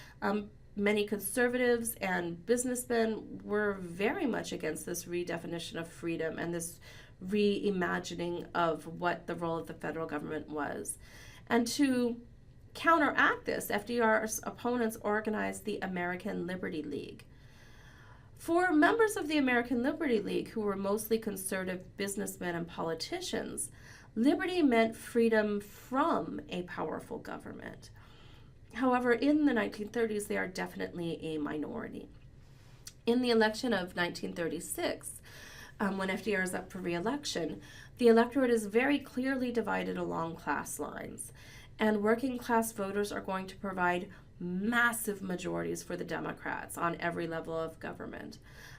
Many conservatives and businessmen were very much against this redefinition of freedom and this reimagining of what the role of the federal government was. And to counteract this, FDR's opponents organized the American Liberty League. For members of the American Liberty League, who were mostly conservative businessmen and politicians, liberty meant freedom from a powerful government. However, in the 1930s, they are definitely a minority. In the election of 1936, when FDR is up for re-election, the electorate is very clearly divided along class lines, and working class voters are going to provide massive majorities for the Democrats on every level of government.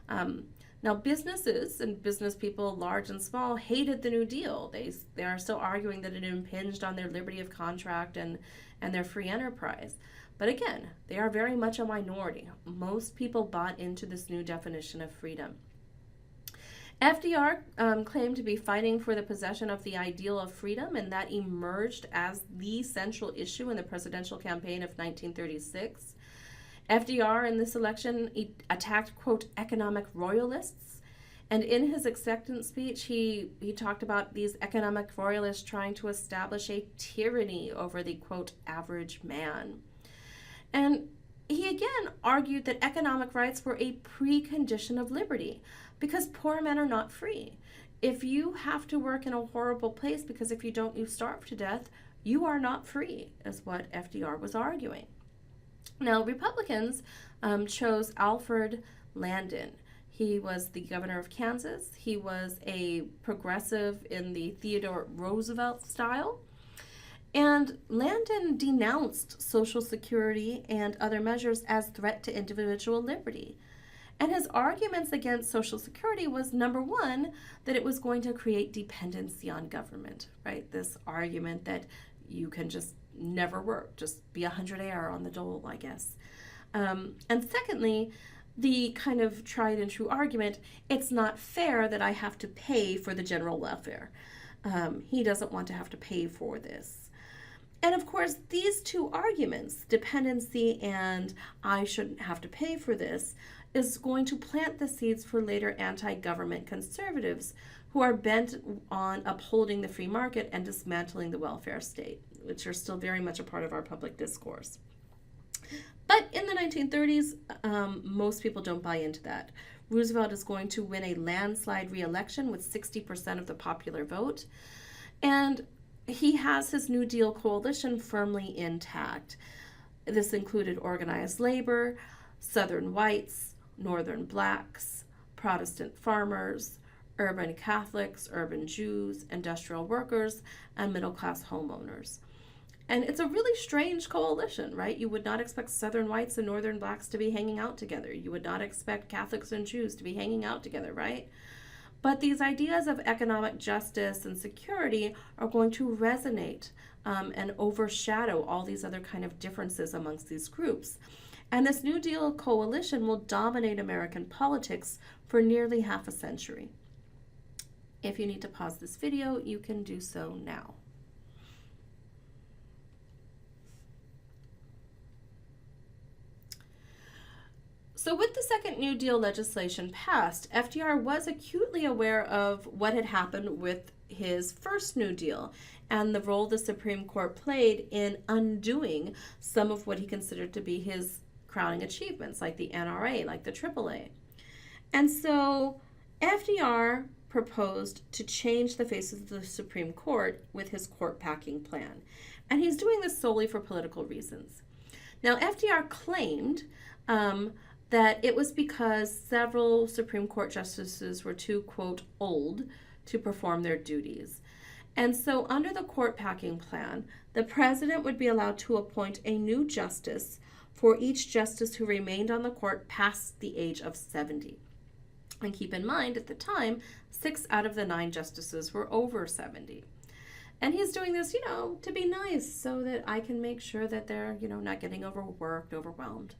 Now, businesses and business people, large and small, hated the New Deal. They are still arguing that it impinged on their liberty of contract and their free enterprise. But again, they are very much a minority. Most people bought into this new definition of freedom. FDR claimed to be fighting for the possession of the ideal of freedom, and that emerged as the central issue in the presidential campaign of 1936. FDR in this election attacked, quote, economic royalists. And in his acceptance speech, he talked about these economic royalists trying to establish a tyranny over the, quote, average man. And he again argued that economic rights were a precondition of liberty because poor men are not free. If you have to work in a horrible place because if you don't, you starve to death, you are not free, is what FDR was arguing. Now, Republicans chose Alfred Landon. He was the governor of Kansas. He was a progressive in the Theodore Roosevelt style. And Landon denounced Social Security and other measures as threat to individual liberty. And his arguments against Social Security was, number one, that it was going to create dependency on government, right? This argument that you can just never work, just be 100 AR on the dole, I guess. And secondly, the kind of tried and true argument, it's not fair that I have to pay for the general welfare. He doesn't want to have to pay for this. And of course, these two arguments, dependency and I shouldn't have to pay for this, is going to plant the seeds for later anti-government conservatives who are bent on upholding the free market and dismantling the welfare state, which are still very much a part of our public discourse. But in the 1930s, most people don't buy into that. Roosevelt is going to win a landslide re-election with 60% of the popular vote. And he has his New Deal coalition firmly intact. This included organized labor, Southern whites, Northern blacks, Protestant farmers, urban Catholics, urban Jews, industrial workers, and middle-class homeowners. And it's a really strange coalition, right? You would not expect Southern whites and Northern blacks to be hanging out together. You would not expect Catholics and Jews to be hanging out together, right? But these ideas of economic justice and security are going to resonate and overshadow all these other kind of differences amongst these groups. And this New Deal coalition will dominate American politics for nearly half a century. If you need to pause this video, you can do so now. So with the second New Deal legislation passed, FDR was acutely aware of what had happened with his first New Deal and the role the Supreme Court played in undoing some of what he considered to be his crowning achievements, like the NRA, like the AAA. And so FDR proposed to change the face of the Supreme Court with his court packing plan. And he's doing this solely for political reasons. Now, FDR claimed that it was because several Supreme Court justices were too, quote, old to perform their duties. And so under the court packing plan, the president would be allowed to appoint a new justice for each justice who remained on the court past the age of 70. And keep in mind, at the time, 6 out of the 9 justices were over 70. And he's doing this, to be nice so that I can make sure that they're, not getting overworked, overwhelmed.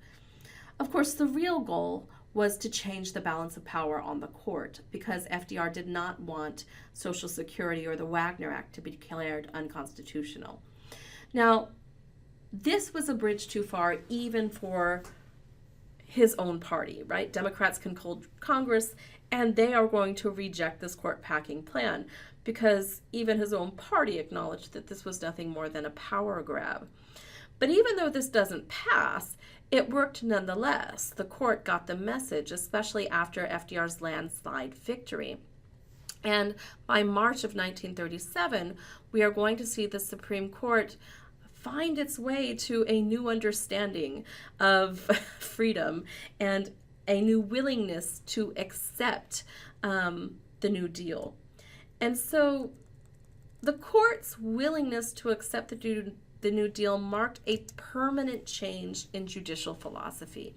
Of course, the real goal was to change the balance of power on the court because FDR did not want Social Security or the Wagner Act to be declared unconstitutional. Now, this was a bridge too far even for his own party, right? Democrats controlled Congress, and they are going to reject this court-packing plan because even his own party acknowledged that this was nothing more than a power grab. But even though this doesn't pass, it worked nonetheless. The court got the message, especially after FDR's landslide victory. And by March of 1937, we are going to see the Supreme Court find its way to a new understanding of freedom and a new willingness to accept the New Deal. And so the court's willingness to accept the New Deal marked a permanent change in judicial philosophy.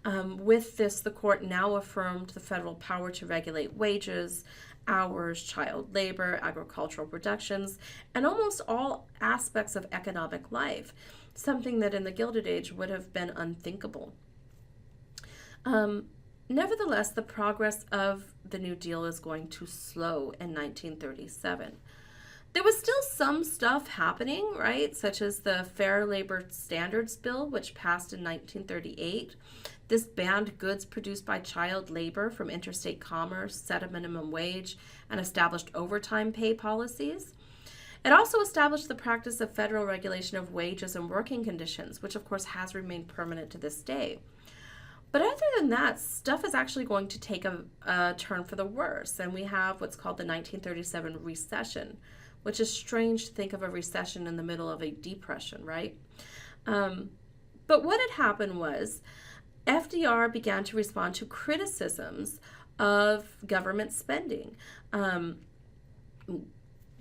With this, the court now affirmed the federal power to regulate wages, hours, child labor, agricultural productions, and almost all aspects of economic life, something that in the Gilded Age would have been unthinkable. Nevertheless, the progress of the New Deal is going to slow in 1937. There was still some stuff happening, right, such as the Fair Labor Standards Bill, which passed in 1938. This banned goods produced by child labor from interstate commerce, set a minimum wage, and established overtime pay policies. It also established the practice of federal regulation of wages and working conditions, which of course has remained permanent to this day. But other than that, stuff is actually going to take a turn for the worse, and we have what's called the 1937 recession, which is strange to think of a recession in the middle of a depression, right? But what had happened was FDR began to respond to criticisms of government spending.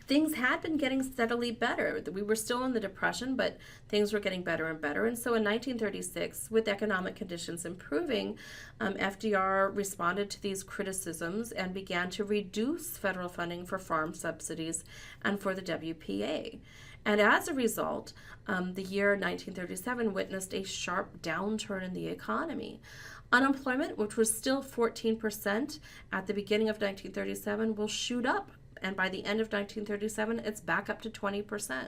Things had been getting steadily better. We were still in the Depression, but things were getting better and better. And so in 1936, with economic conditions improving, FDR responded to these criticisms and began to reduce federal funding for farm subsidies and for the WPA. And as a result, the year 1937 witnessed a sharp downturn in the economy. Unemployment, which was still 14% at the beginning of 1937, will shoot up. And by the end of 1937, it's back up to 20%,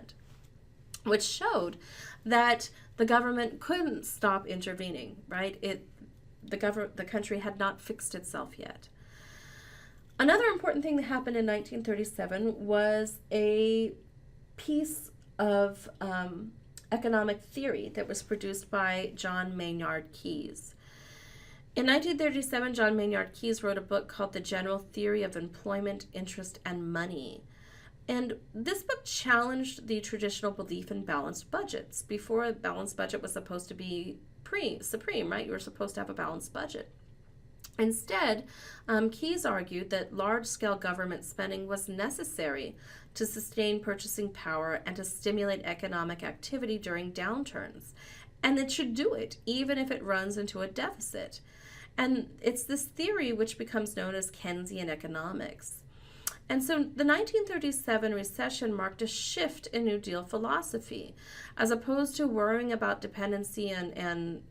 which showed that the government couldn't stop intervening, right? The country had not fixed itself yet. Another important thing that happened in 1937 was a piece of economic theory that was produced by John Maynard Keyes. In 1937, John Maynard Keyes wrote a book called The General Theory of Employment, Interest, and Money. And this book challenged the traditional belief in balanced budgets. Before, a balanced budget was supposed to be supreme, right? You were supposed to have a balanced budget. Instead, Keyes argued that large-scale government spending was necessary to sustain purchasing power and to stimulate economic activity during downturns. And it should do it, even if it runs into a deficit. And it's this theory which becomes known as Keynesian economics. And so the 1937 recession marked a shift in New Deal philosophy. As opposed to worrying about dependency and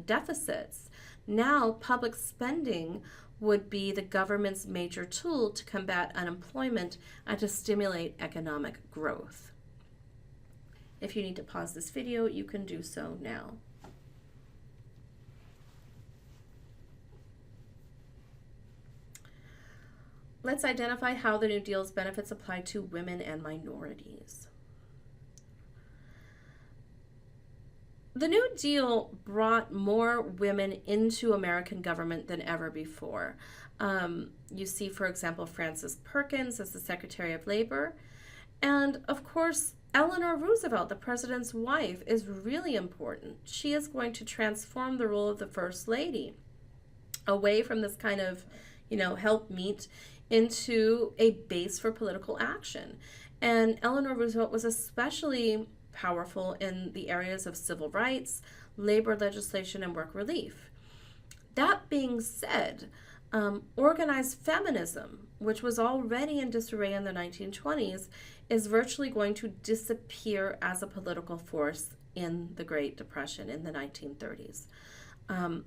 deficits, now public spending would be the government's major tool to combat unemployment and to stimulate economic growth. If you need to pause this video, you can do so now. Let's identify how the New Deal's benefits apply to women and minorities. The New Deal brought more women into American government than ever before. You see, for example, Frances Perkins as the Secretary of Labor. And of course, Eleanor Roosevelt, the president's wife, is really important. She is going to transform the role of the First Lady away from this kind of, helpmeet into a base for political action. And Eleanor Roosevelt was especially powerful in the areas of civil rights, labor legislation, and work relief. That being said, Organized feminism, which was already in disarray in the 1920s, is virtually going to disappear as a political force in the Great Depression in the 1930s.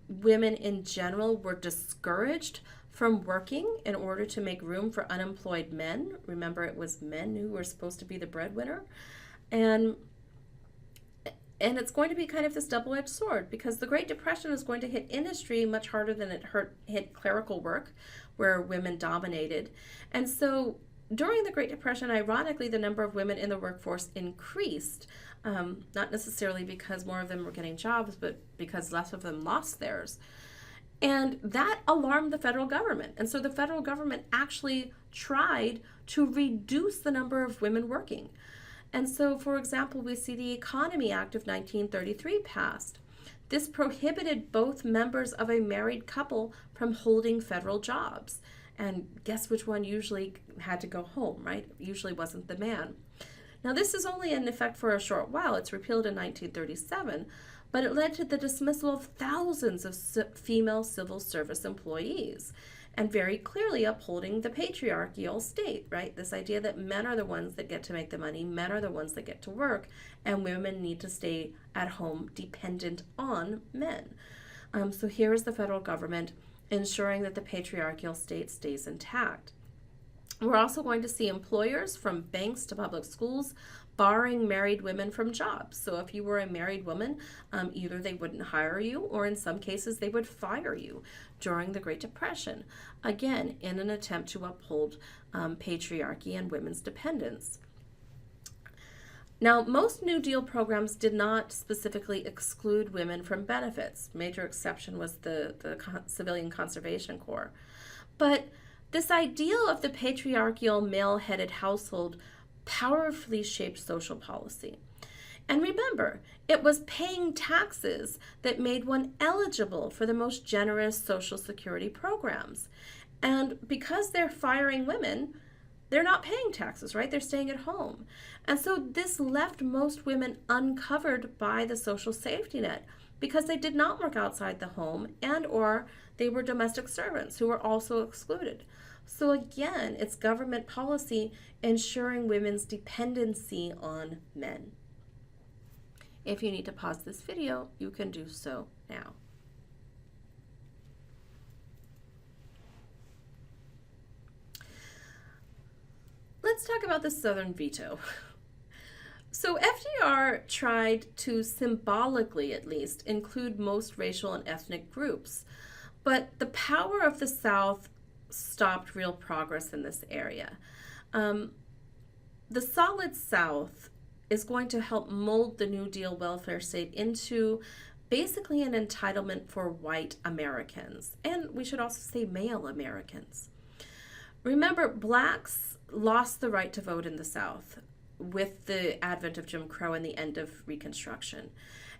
Women in general were discouraged from working in order to make room for unemployed men. Remember, it was men who were supposed to be the breadwinner. And it's going to be kind of this double-edged sword, because the Great Depression is going to hit industry much harder than it hit clerical work, where women dominated. And so during the Great Depression, ironically, the number of women in the workforce increased, not necessarily because more of them were getting jobs, but because less of them lost theirs. And that alarmed the federal government. And so the federal government actually tried to reduce the number of women working. And so, for example, we see the Economy Act of 1933 passed. This prohibited both members of a married couple from holding federal jobs. And guess which one usually had to go home, right? It usually wasn't the man. Now, this is only in effect for a short while. It's repealed in 1937, but it led to the dismissal of thousands of female civil service employees, and very clearly upholding the patriarchal state, right? This idea that men are the ones that get to make the money, men are the ones that get to work, and women need to stay at home dependent on men. So here is the federal government ensuring that the patriarchal state stays intact. We're also going to see employers, from banks to public schools, barring married women from jobs. So if you were a married woman, either they wouldn't hire you, or in some cases they would fire you during the Great Depression, again, in an attempt to uphold patriarchy and women's dependence. Now, most New Deal programs did not specifically exclude women from benefits. Major exception was the Civilian Conservation Corps. But this ideal of the patriarchal male-headed household powerfully shaped social policy. And remember, it was paying taxes that made one eligible for the most generous Social Security programs. And because they're firing women, they're not paying taxes, right? They're staying at home. And so this left most women uncovered by the social safety net, because they did not work outside the home, and or they were domestic servants who were also excluded. So again, it's government policy ensuring women's dependency on men. If you need to pause this video, you can do so now. Let's talk about the Southern veto. So FDR tried to symbolically, at least, include most racial and ethnic groups, but the power of the South stopped real progress in this area. The Solid South is going to help mold the New Deal welfare state into basically an entitlement for white Americans, and we should also say male Americans. Remember, blacks lost the right to vote in the South with the advent of Jim Crow and the end of Reconstruction.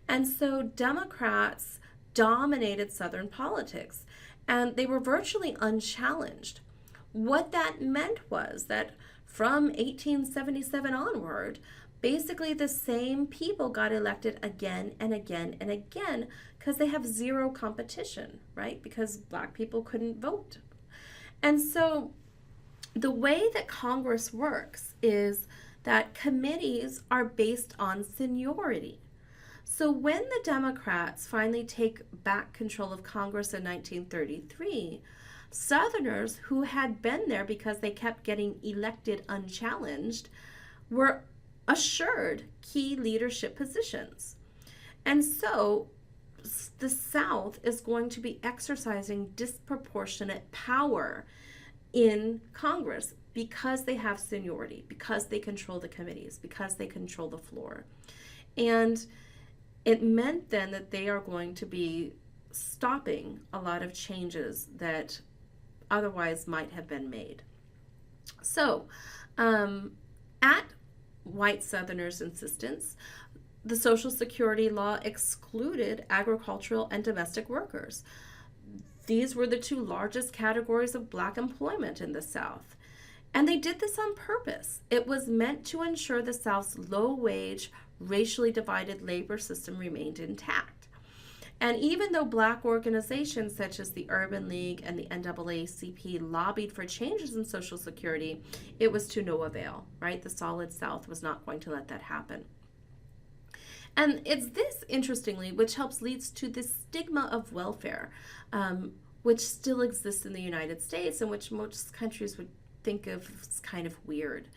And so Democrats dominated Southern politics, and they were virtually unchallenged. What that meant was that from 1877 onward, basically the same people got elected again and again and again, because they have zero competition, right? Because black people couldn't vote. And so the way that Congress works is that committees are based on seniority. So when the Democrats finally take back control of Congress in 1933, Southerners who had been there because they kept getting elected unchallenged were assured key leadership positions. And so the South is going to be exercising disproportionate power in Congress because they have seniority, because they control the committees, because they control the floor. And it meant then that they are going to be stopping a lot of changes that otherwise might have been made. So, at white Southerners' insistence, the Social Security law excluded agricultural and domestic workers. These were the two largest categories of black employment in the South. And they did this on purpose. It was meant to ensure the South's low-wage, racially divided labor system remained intact. And even though Black organizations such as the Urban League and the NAACP lobbied for changes in Social Security, it was to no avail, right? The Solid South was not going to let that happen. And it's this, interestingly, which helps leads to this stigma of welfare, which still exists in the United States and which most countries would think of as kind of weird.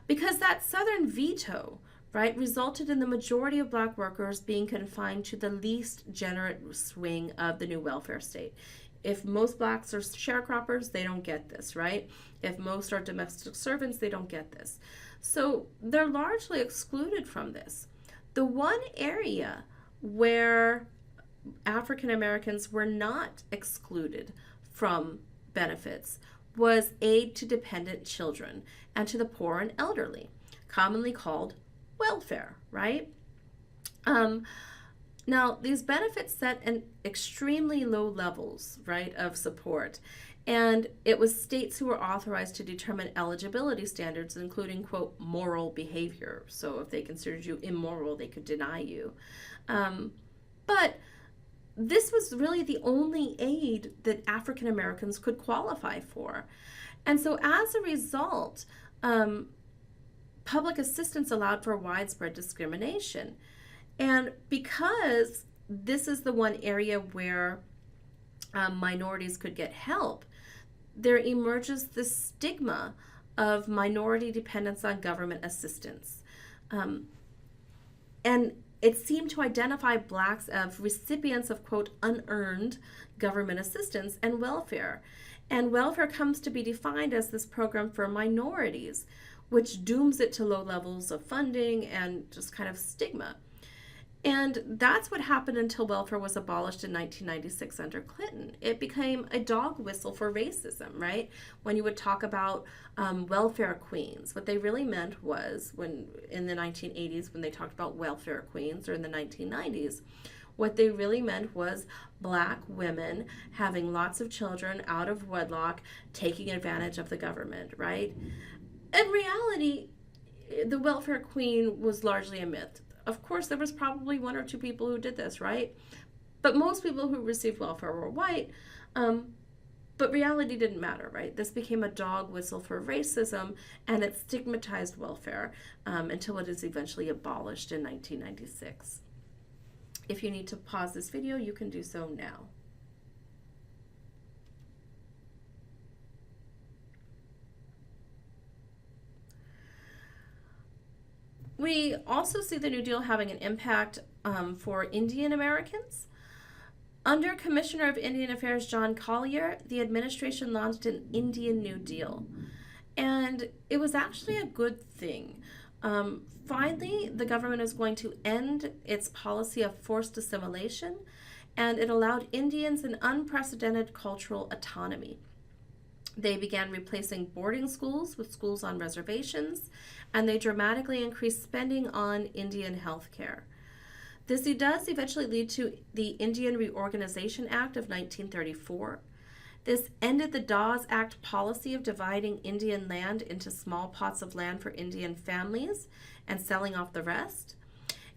Because that Southern veto, right, resulted in the majority of Black workers being confined to the least generous wing of the new welfare state. If most Blacks are sharecroppers, they don't get this, right? If most are domestic servants, they don't get this. So they're largely excluded from this. The one area where African Americans were not excluded from benefits was aid to dependent children and to the poor and elderly, commonly called welfare, right? Now, these benefits set an extremely low levels, right, of support. And it was states who were authorized to determine eligibility standards, including, quote, moral behavior. So if they considered you immoral, they could deny you. But this was really the only aid that African Americans could qualify for. And so as a result, public assistance allowed for widespread discrimination. And because this is the one area where minorities could get help, there emerges the stigma of minority dependence on government assistance. And it seemed to identify Blacks as recipients of, quote, unearned government assistance and welfare. And welfare comes to be defined as this program for minorities, which dooms it to low levels of funding and just kind of stigma. And that's what happened until welfare was abolished in 1996 under Clinton. It became a dog whistle for racism, right? When you would talk about welfare queens, what they really meant was, when in the 1980s, when they talked about welfare queens, or in the 1990s, what they really meant was Black women having lots of children out of wedlock, taking advantage of the government, right? In reality, the welfare queen was largely a myth. Of course, there was probably one or two people who did this, right? But most people who received welfare were white, but reality didn't matter, right? This became a dog whistle for racism, and it stigmatized welfare until it is eventually abolished in 1996. If you need to pause this video, you can do so now. We also see the New Deal having an impact for Indian Americans. Under Commissioner of Indian Affairs John Collier, the administration launched an Indian New Deal. And it was actually a good thing. Finally, the government is going to end its policy of forced assimilation, and it allowed Indians an unprecedented cultural autonomy. They began replacing boarding schools with schools on reservations, and they dramatically increased spending on Indian health care. This does eventually lead to the Indian Reorganization Act of 1934. This ended the Dawes Act policy of dividing Indian land into small plots of land for Indian families and selling off the rest.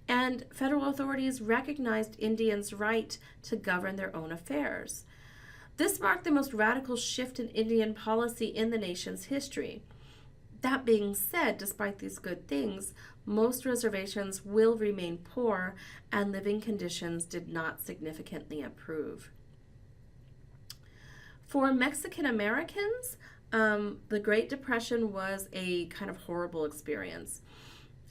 And federal authorities recognized Indians' right to govern their own affairs. This marked the most radical shift in Indian policy in the nation's history. That being said, despite these good things, most reservations will remain poor, and living conditions did not significantly improve. For Mexican Americans, the Great Depression was a kind of horrible experience.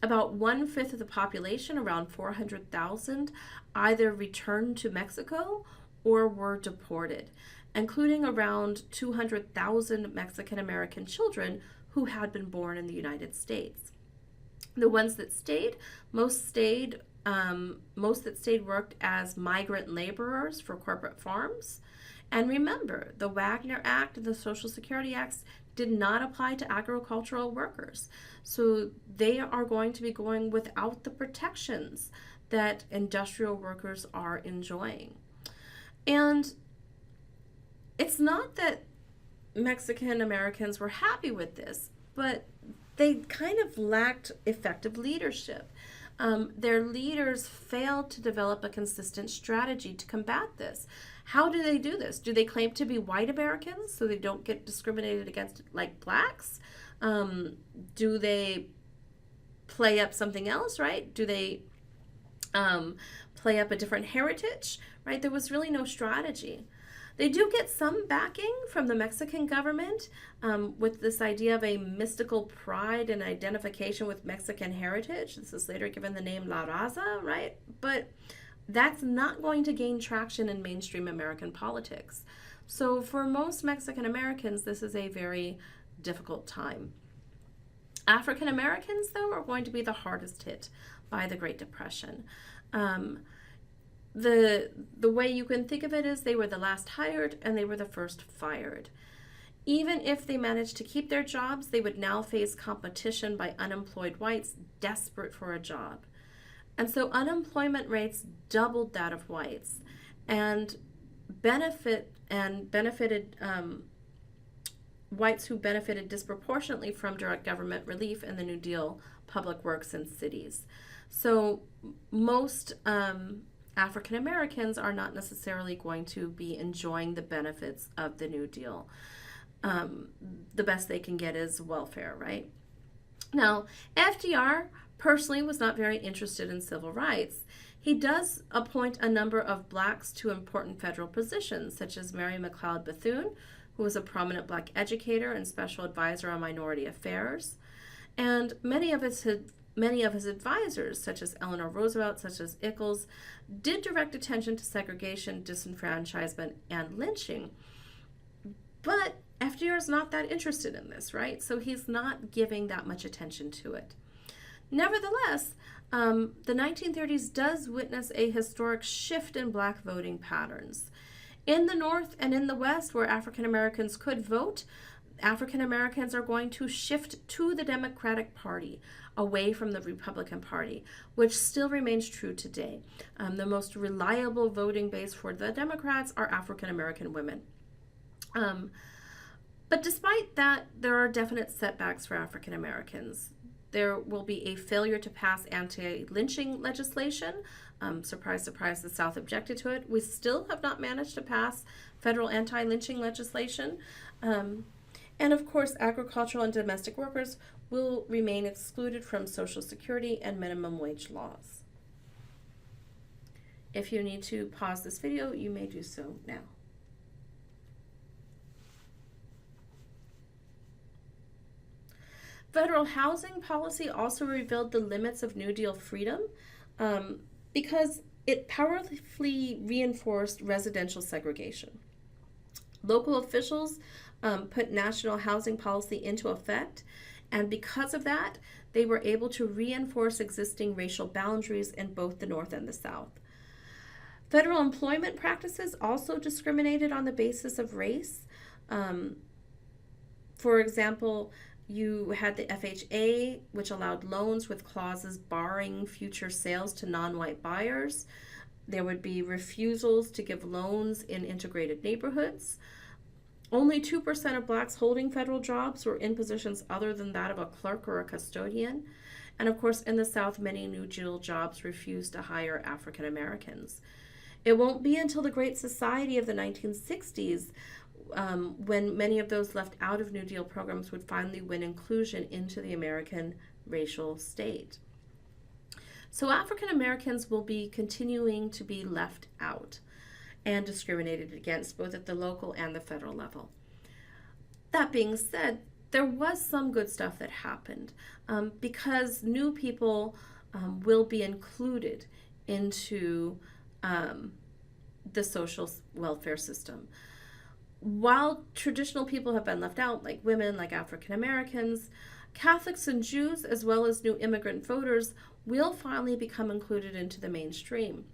About 1/5 of the population, around 400,000, either returned to Mexico or were deported, including around 200,000 Mexican American children who had been born in the United States. The ones that stayed, most that stayed worked as migrant laborers for corporate farms. And remember, the Wagner Act and the Social Security Acts did not apply to agricultural workers. So they are going to be going without the protections that industrial workers are enjoying. And it's not that Mexican Americans were happy with this, but they kind of lacked effective leadership. their leaders failed to develop a consistent strategy to combat this. How do they do this? Do they claim to be white Americans so they don't get discriminated against like blacks? Do they play up something else, right? Do they play up a different heritage, right? There was really no strategy. They do get some backing from the Mexican government with this idea of a mystical pride and identification with Mexican heritage. This is later given the name La Raza, right? But that's not going to gain traction in mainstream American politics. So for most Mexican Americans, this is a very difficult time. African Americans, though, are going to be the hardest hit by the Great Depression. The way you can think of it is they were the last hired and they were the first fired. Even if they managed to keep their jobs, they would now face competition by unemployed whites desperate for a job. And so unemployment rates doubled that of whites and benefited whites who benefited disproportionately from direct government relief and the New Deal public works in cities. So most African Americans are not necessarily going to be enjoying the benefits of the New Deal. The best they can get is welfare, right? Now, FDR personally was not very interested in civil rights. He does appoint a number of blacks to important federal positions, such as Mary McLeod Bethune, who was a prominent black educator and special advisor on minority affairs. And many of his advisors, such as Eleanor Roosevelt, such as Ingalls, did direct attention to segregation, disenfranchisement, and lynching. But FDR is not that interested in this, right? So he's not giving that much attention to it. Nevertheless, the 1930s does witness a historic shift in black voting patterns. In the North and in the West, where African Americans could vote, African Americans are going to shift to the Democratic Party away from the Republican Party, which still remains true today. The most reliable voting base for the Democrats are African American women. But despite that, there are definite setbacks for African Americans. There will be a failure to pass anti-lynching legislation. Surprise, surprise, the South objected to it. We still have not managed to pass federal anti-lynching legislation. And of course, agricultural and domestic workers will remain excluded from Social Security and minimum wage laws. If you need to pause this video, you may do so now. Federal housing policy also revealed the limits of New Deal freedom because it powerfully reinforced residential segregation. Local officials put national housing policy into effect, and because of that, they were able to reinforce existing racial boundaries in both the North and the South. Federal employment practices also discriminated on the basis of race. For example, you had the FHA, which allowed loans with clauses barring future sales to non-white buyers. There would be refusals to give loans in integrated neighborhoods. Only 2% of blacks holding federal jobs were in positions other than that of a clerk or a custodian. And of course, in the South, many New Deal jobs refused to hire African Americans. It won't be until the Great Society of the 1960s when many of those left out of New Deal programs would finally win inclusion into the American racial state. So African Americans will be continuing to be left out and discriminated against both at the local and the federal level. That being said, there was some good stuff that happened because new people will be included into the social welfare system. While traditional people have been left out, like women, like African Americans, Catholics and Jews, as well as new immigrant voters, will finally become included into the mainstream.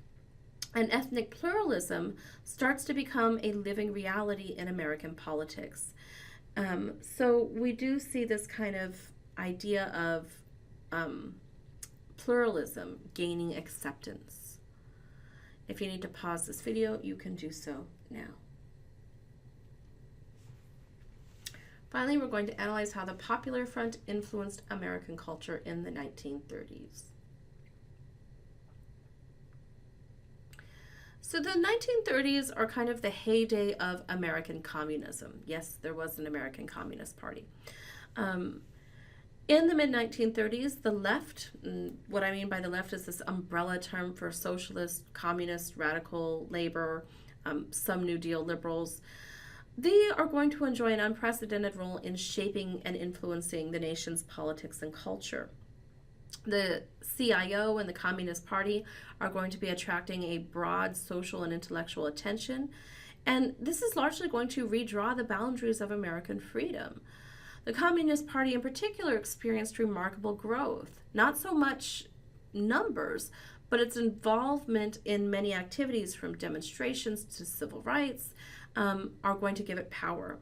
And ethnic pluralism starts to become a living reality in American politics. So we do see this kind of idea of pluralism gaining acceptance. If you need to pause this video, you can do so now. Finally, we're going to analyze how the Popular Front influenced American culture in the 1930s. So the 1930s are kind of the heyday of American communism. Yes, there was an American Communist Party. Um, in the mid-1930s, the left, what I mean by the left is this umbrella term for socialist, communist, radical, labor, some New Deal liberals, they are going to enjoy an unprecedented role in shaping and influencing the nation's politics and culture. The CIO and the Communist Party are going to be attracting a broad social and intellectual attention, and this is largely going to redraw the boundaries of American freedom. The Communist Party in particular experienced remarkable growth, not so much numbers, but its involvement in many activities from demonstrations to civil rights are going to give it power.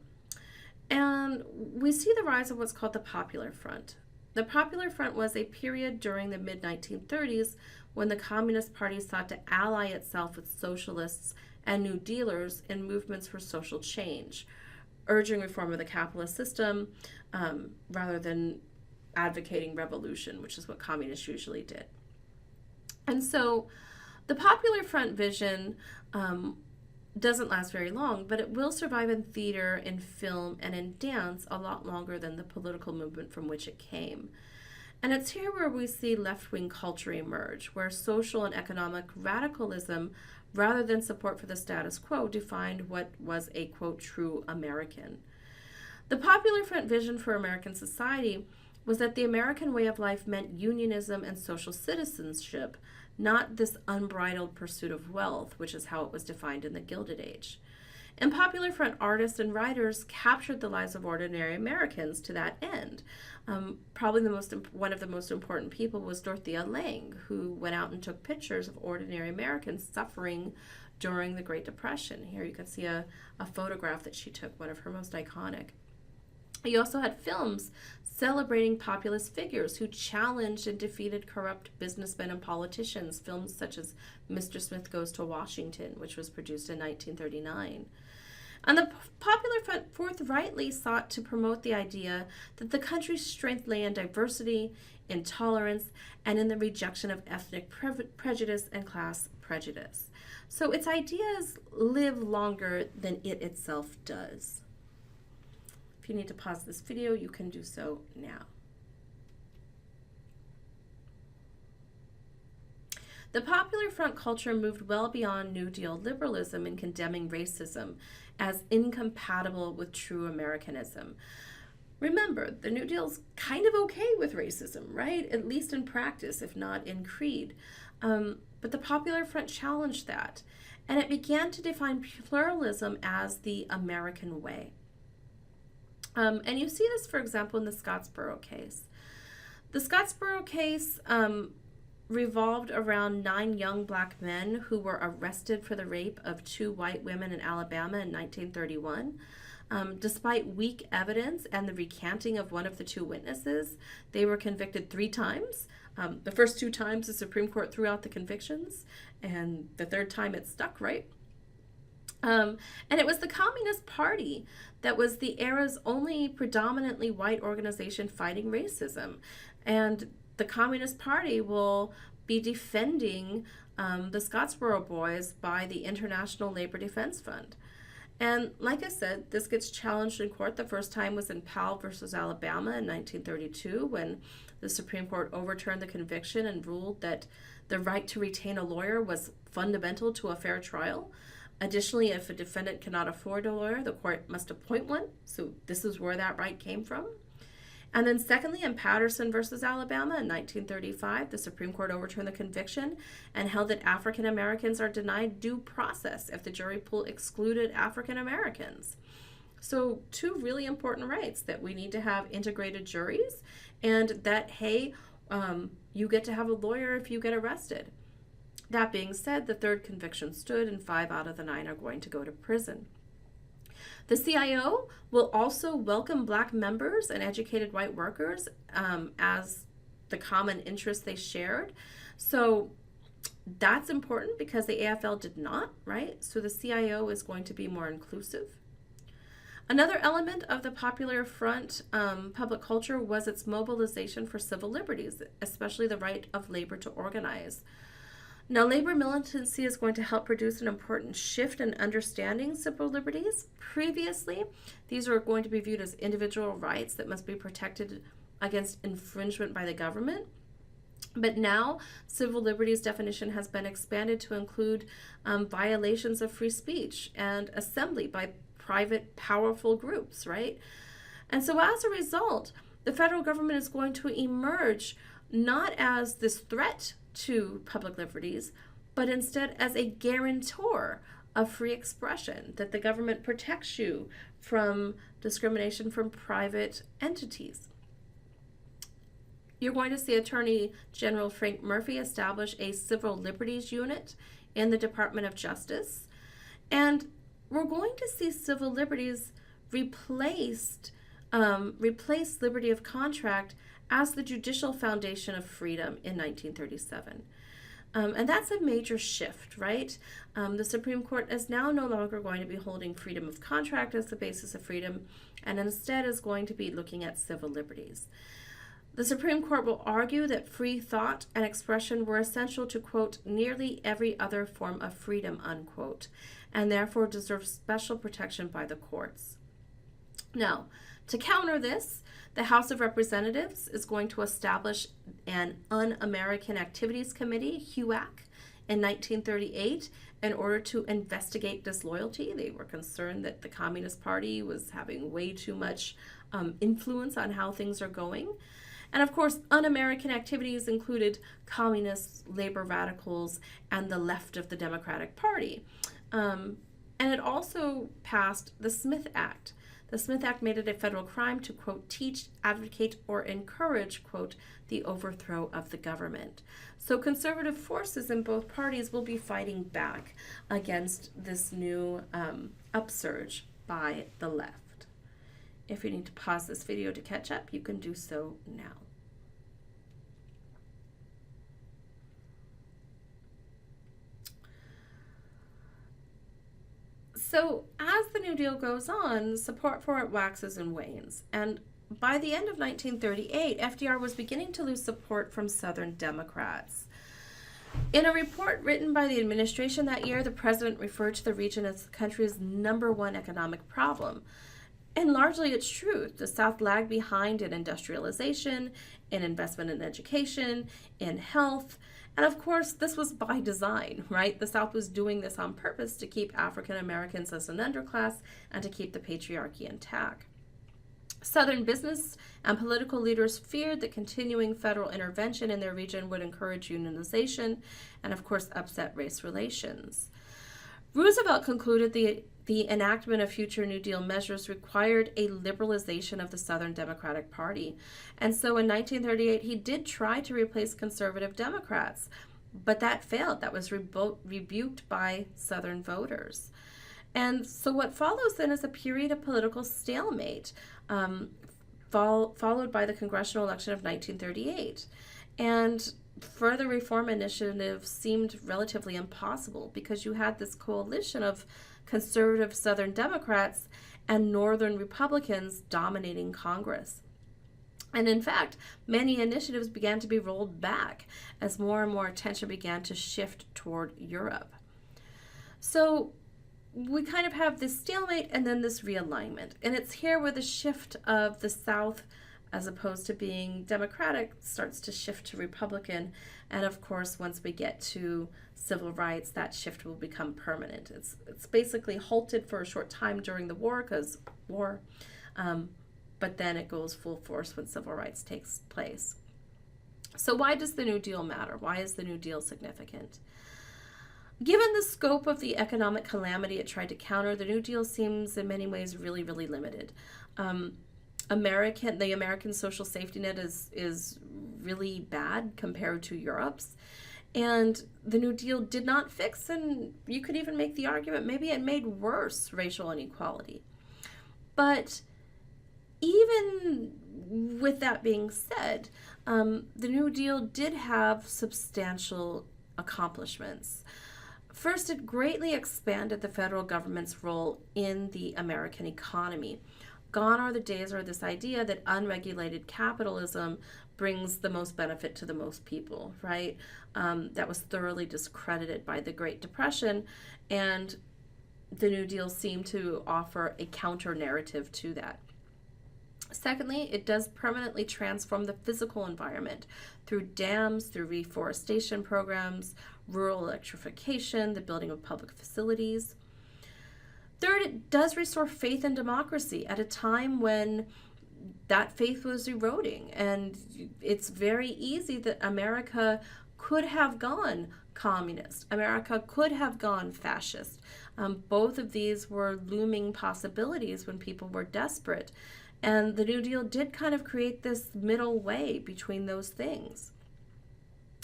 And we see the rise of what's called the Popular Front. The Popular Front was a period during the mid-1930s when the Communist Party sought to ally itself with socialists and New Dealers in movements for social change, urging reform of the capitalist system rather than advocating revolution, which is what communists usually did. And so the Popular Front vision doesn't last very long, but it will survive in theater, in film, and in dance a lot longer than the political movement from which it came. And it's here where we see left-wing culture emerge, where social and economic radicalism, rather than support for the status quo, defined what was a, quote, true American. The Popular Front vision for American society was that the American way of life meant unionism and social citizenship, not this unbridled pursuit of wealth, which is how it was defined in the Gilded Age. And Popular Front artists and writers captured the lives of ordinary Americans to that end. Probably one of the most important people was Dorothea Lange, who went out and took pictures of ordinary Americans suffering during the Great Depression. Here you can see a photograph that she took, one of her most iconic. You also had films celebrating populist figures who challenged and defeated corrupt businessmen and politicians, films such as Mr. Smith Goes to Washington, which was produced in 1939. And the Popular Front forthrightly sought to promote the idea that the country's strength lay in diversity, in tolerance, and in the rejection of ethnic prejudice and class prejudice. So its ideas live longer than it itself does. If you need to pause this video, you can do so now. The Popular Front culture moved well beyond New Deal liberalism in condemning racism as incompatible with true Americanism. Remember, the New Deal's kind of okay with racism, right? At least in practice, if not in creed. But the Popular Front challenged that, and it began to define pluralism as the American way. And you see this, for example, in the Scottsboro case. The Scottsboro case revolved around 9 young black men who were arrested for the rape of 2 white women in Alabama in 1931. Despite weak evidence and the recanting of one of the 2 witnesses, they were convicted 3 times. The first 2 times the Supreme Court threw out the convictions, and the 3rd time it stuck, right? And it was the Communist Party that was the era's only predominantly white organization fighting racism. And the Communist Party will be defending the Scottsboro Boys by the International Labor Defense Fund. And like I said, this gets challenged in court. The first time was in Powell versus Alabama in 1932, when the Supreme Court overturned the conviction and ruled that the right to retain a lawyer was fundamental to a fair trial. Additionally, if a defendant cannot afford a lawyer, the court must appoint one. So this is where that right came from. And then secondly, in Patterson versus Alabama in 1935, the Supreme Court overturned the conviction and held that African Americans are denied due process if the jury pool excluded African Americans. So 2 really important rights, that we need to have integrated juries, and that, hey, you get to have a lawyer if you get arrested. That being said, the 3rd conviction stood, and 5 out of the 9 are going to go to prison. The CIO will also welcome black members and educated white workers as the common interest they shared. So that's important because the AFL did not, right? So the CIO is going to be more inclusive. Another element of the Popular Front public culture was its mobilization for civil liberties, especially the right of labor to organize. Now, labor militancy is going to help produce an important shift in understanding civil liberties. Previously, these are going to be viewed as individual rights that must be protected against infringement by the government. But now, civil liberties definition has been expanded to include violations of free speech and assembly by private, powerful groups, right? And so as a result, the federal government is going to emerge not as this threat to public liberties, but instead as a guarantor of free expression, that the government protects you from discrimination from private entities. You're going to see Attorney General Frank Murphy establish a civil liberties unit in the Department of Justice. And we're going to see civil liberties replace liberty of contract as the judicial foundation of freedom in 1937. And that's a major shift, right? The Supreme Court is now no longer going to be holding freedom of contract as the basis of freedom, and instead is going to be looking at civil liberties. The Supreme Court will argue that free thought and expression were essential to, quote, nearly every other form of freedom, unquote, and therefore deserve special protection by the courts. Now, to counter this, the House of Representatives is going to establish an Un-American Activities Committee, HUAC, in 1938 in order to investigate disloyalty. They were concerned that the Communist Party was having way too much influence on how things are going. And of course, un-American activities included communists, labor radicals, and the left of the Democratic Party. And it also passed the Smith Act. The Smith Act made it a federal crime to, quote, teach, advocate, or encourage, quote, the overthrow of the government. So conservative forces in both parties will be fighting back against this new upsurge by the left. If you need to pause this video to catch up, you can do so now. So as the New Deal goes on, support for it waxes and wanes. And by the end of 1938, FDR was beginning to lose support from Southern Democrats. In a report written by the administration that year, the president referred to the region as the country's #1 economic problem. And largely it's true. The South lagged behind in industrialization, in investment in education, in health. And of course, this was by design, right? The South was doing this on purpose to keep African Americans as an underclass and to keep the patriarchy intact. Southern business and political leaders feared that continuing federal intervention in their region would encourage unionization and, of course, upset race relations. Roosevelt concluded the enactment of future New Deal measures required a liberalization of the Southern Democratic Party. And so in 1938, he did try to replace conservative Democrats, but that failed. That was rebuked by Southern voters. And so what follows then is a period of political stalemate, followed by the congressional election of 1938. And further reform initiatives seemed relatively impossible because you had this coalition of conservative Southern Democrats and Northern Republicans dominating Congress. And in fact, many initiatives began to be rolled back as more and more attention began to shift toward Europe. So we kind of have this stalemate and then this realignment. And it's here where the shift of the South, as opposed to being Democratic, starts to shift to Republican. And of course, once we get to civil rights, that shift will become permanent. It's basically halted for a short time during the war, but then it goes full force when civil rights takes place. So why does the New Deal matter? Why is the New Deal significant? Given the scope of the economic calamity it tried to counter, the New Deal seems in many ways really, really limited. The American social safety net is really bad compared to Europe's. And the New Deal did not fix, and you could even make the argument, maybe it made worse racial inequality. But even with that being said, the New Deal did have substantial accomplishments. First, it greatly expanded the federal government's role in the American economy. Gone are the days or this idea that unregulated capitalism brings the most benefit to the most people, right? That was thoroughly discredited by the Great Depression, and the New Deal seemed to offer a counter narrative to that. Secondly, it does permanently transform the physical environment through dams, through reforestation programs, rural electrification, the building of public facilities. Third, it does restore faith in democracy at a time when that faith was eroding. And it's very easy that America could have gone communist. America could have gone fascist. Both of these were looming possibilities when people were desperate. And the New Deal did kind of create this middle way between those things.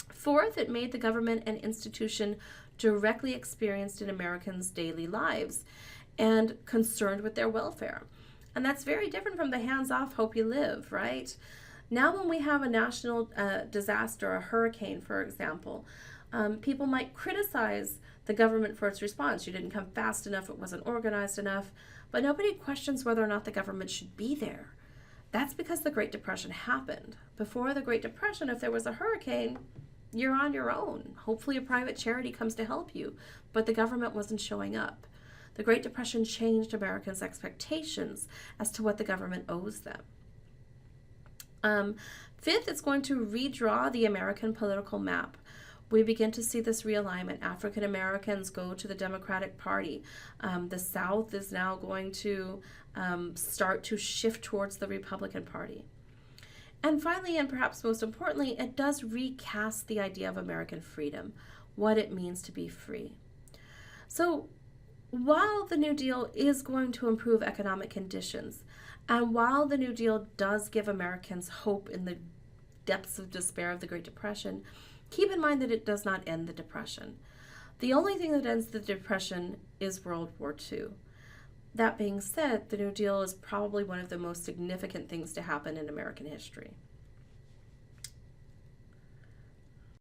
Fourth, it made the government an institution directly experienced in Americans' daily lives and concerned with their welfare. And that's very different from the hands-off hope you live, right? Now when we have a national disaster, a hurricane, for example, people might criticize the government for its response. You didn't come fast enough, it wasn't organized enough, but nobody questions whether or not the government should be there. That's because the Great Depression happened. Before the Great Depression, if there was a hurricane, you're on your own. Hopefully a private charity comes to help you, but the government wasn't showing up. The Great Depression changed Americans' expectations as to what the government owes them. Fifth, it's going to redraw the American political map. We begin to see this realignment. African Americans go to the Democratic Party. The South is now going to start to shift towards the Republican Party. And finally, and perhaps most importantly, it does recast the idea of American freedom, what it means to be free. So while the New Deal is going to improve economic conditions, and while the New Deal does give Americans hope in the depths of despair of the Great Depression, keep in mind that it does not end the Depression. The only thing that ends the Depression is World War II. That being said, the New Deal is probably one of the most significant things to happen in American history.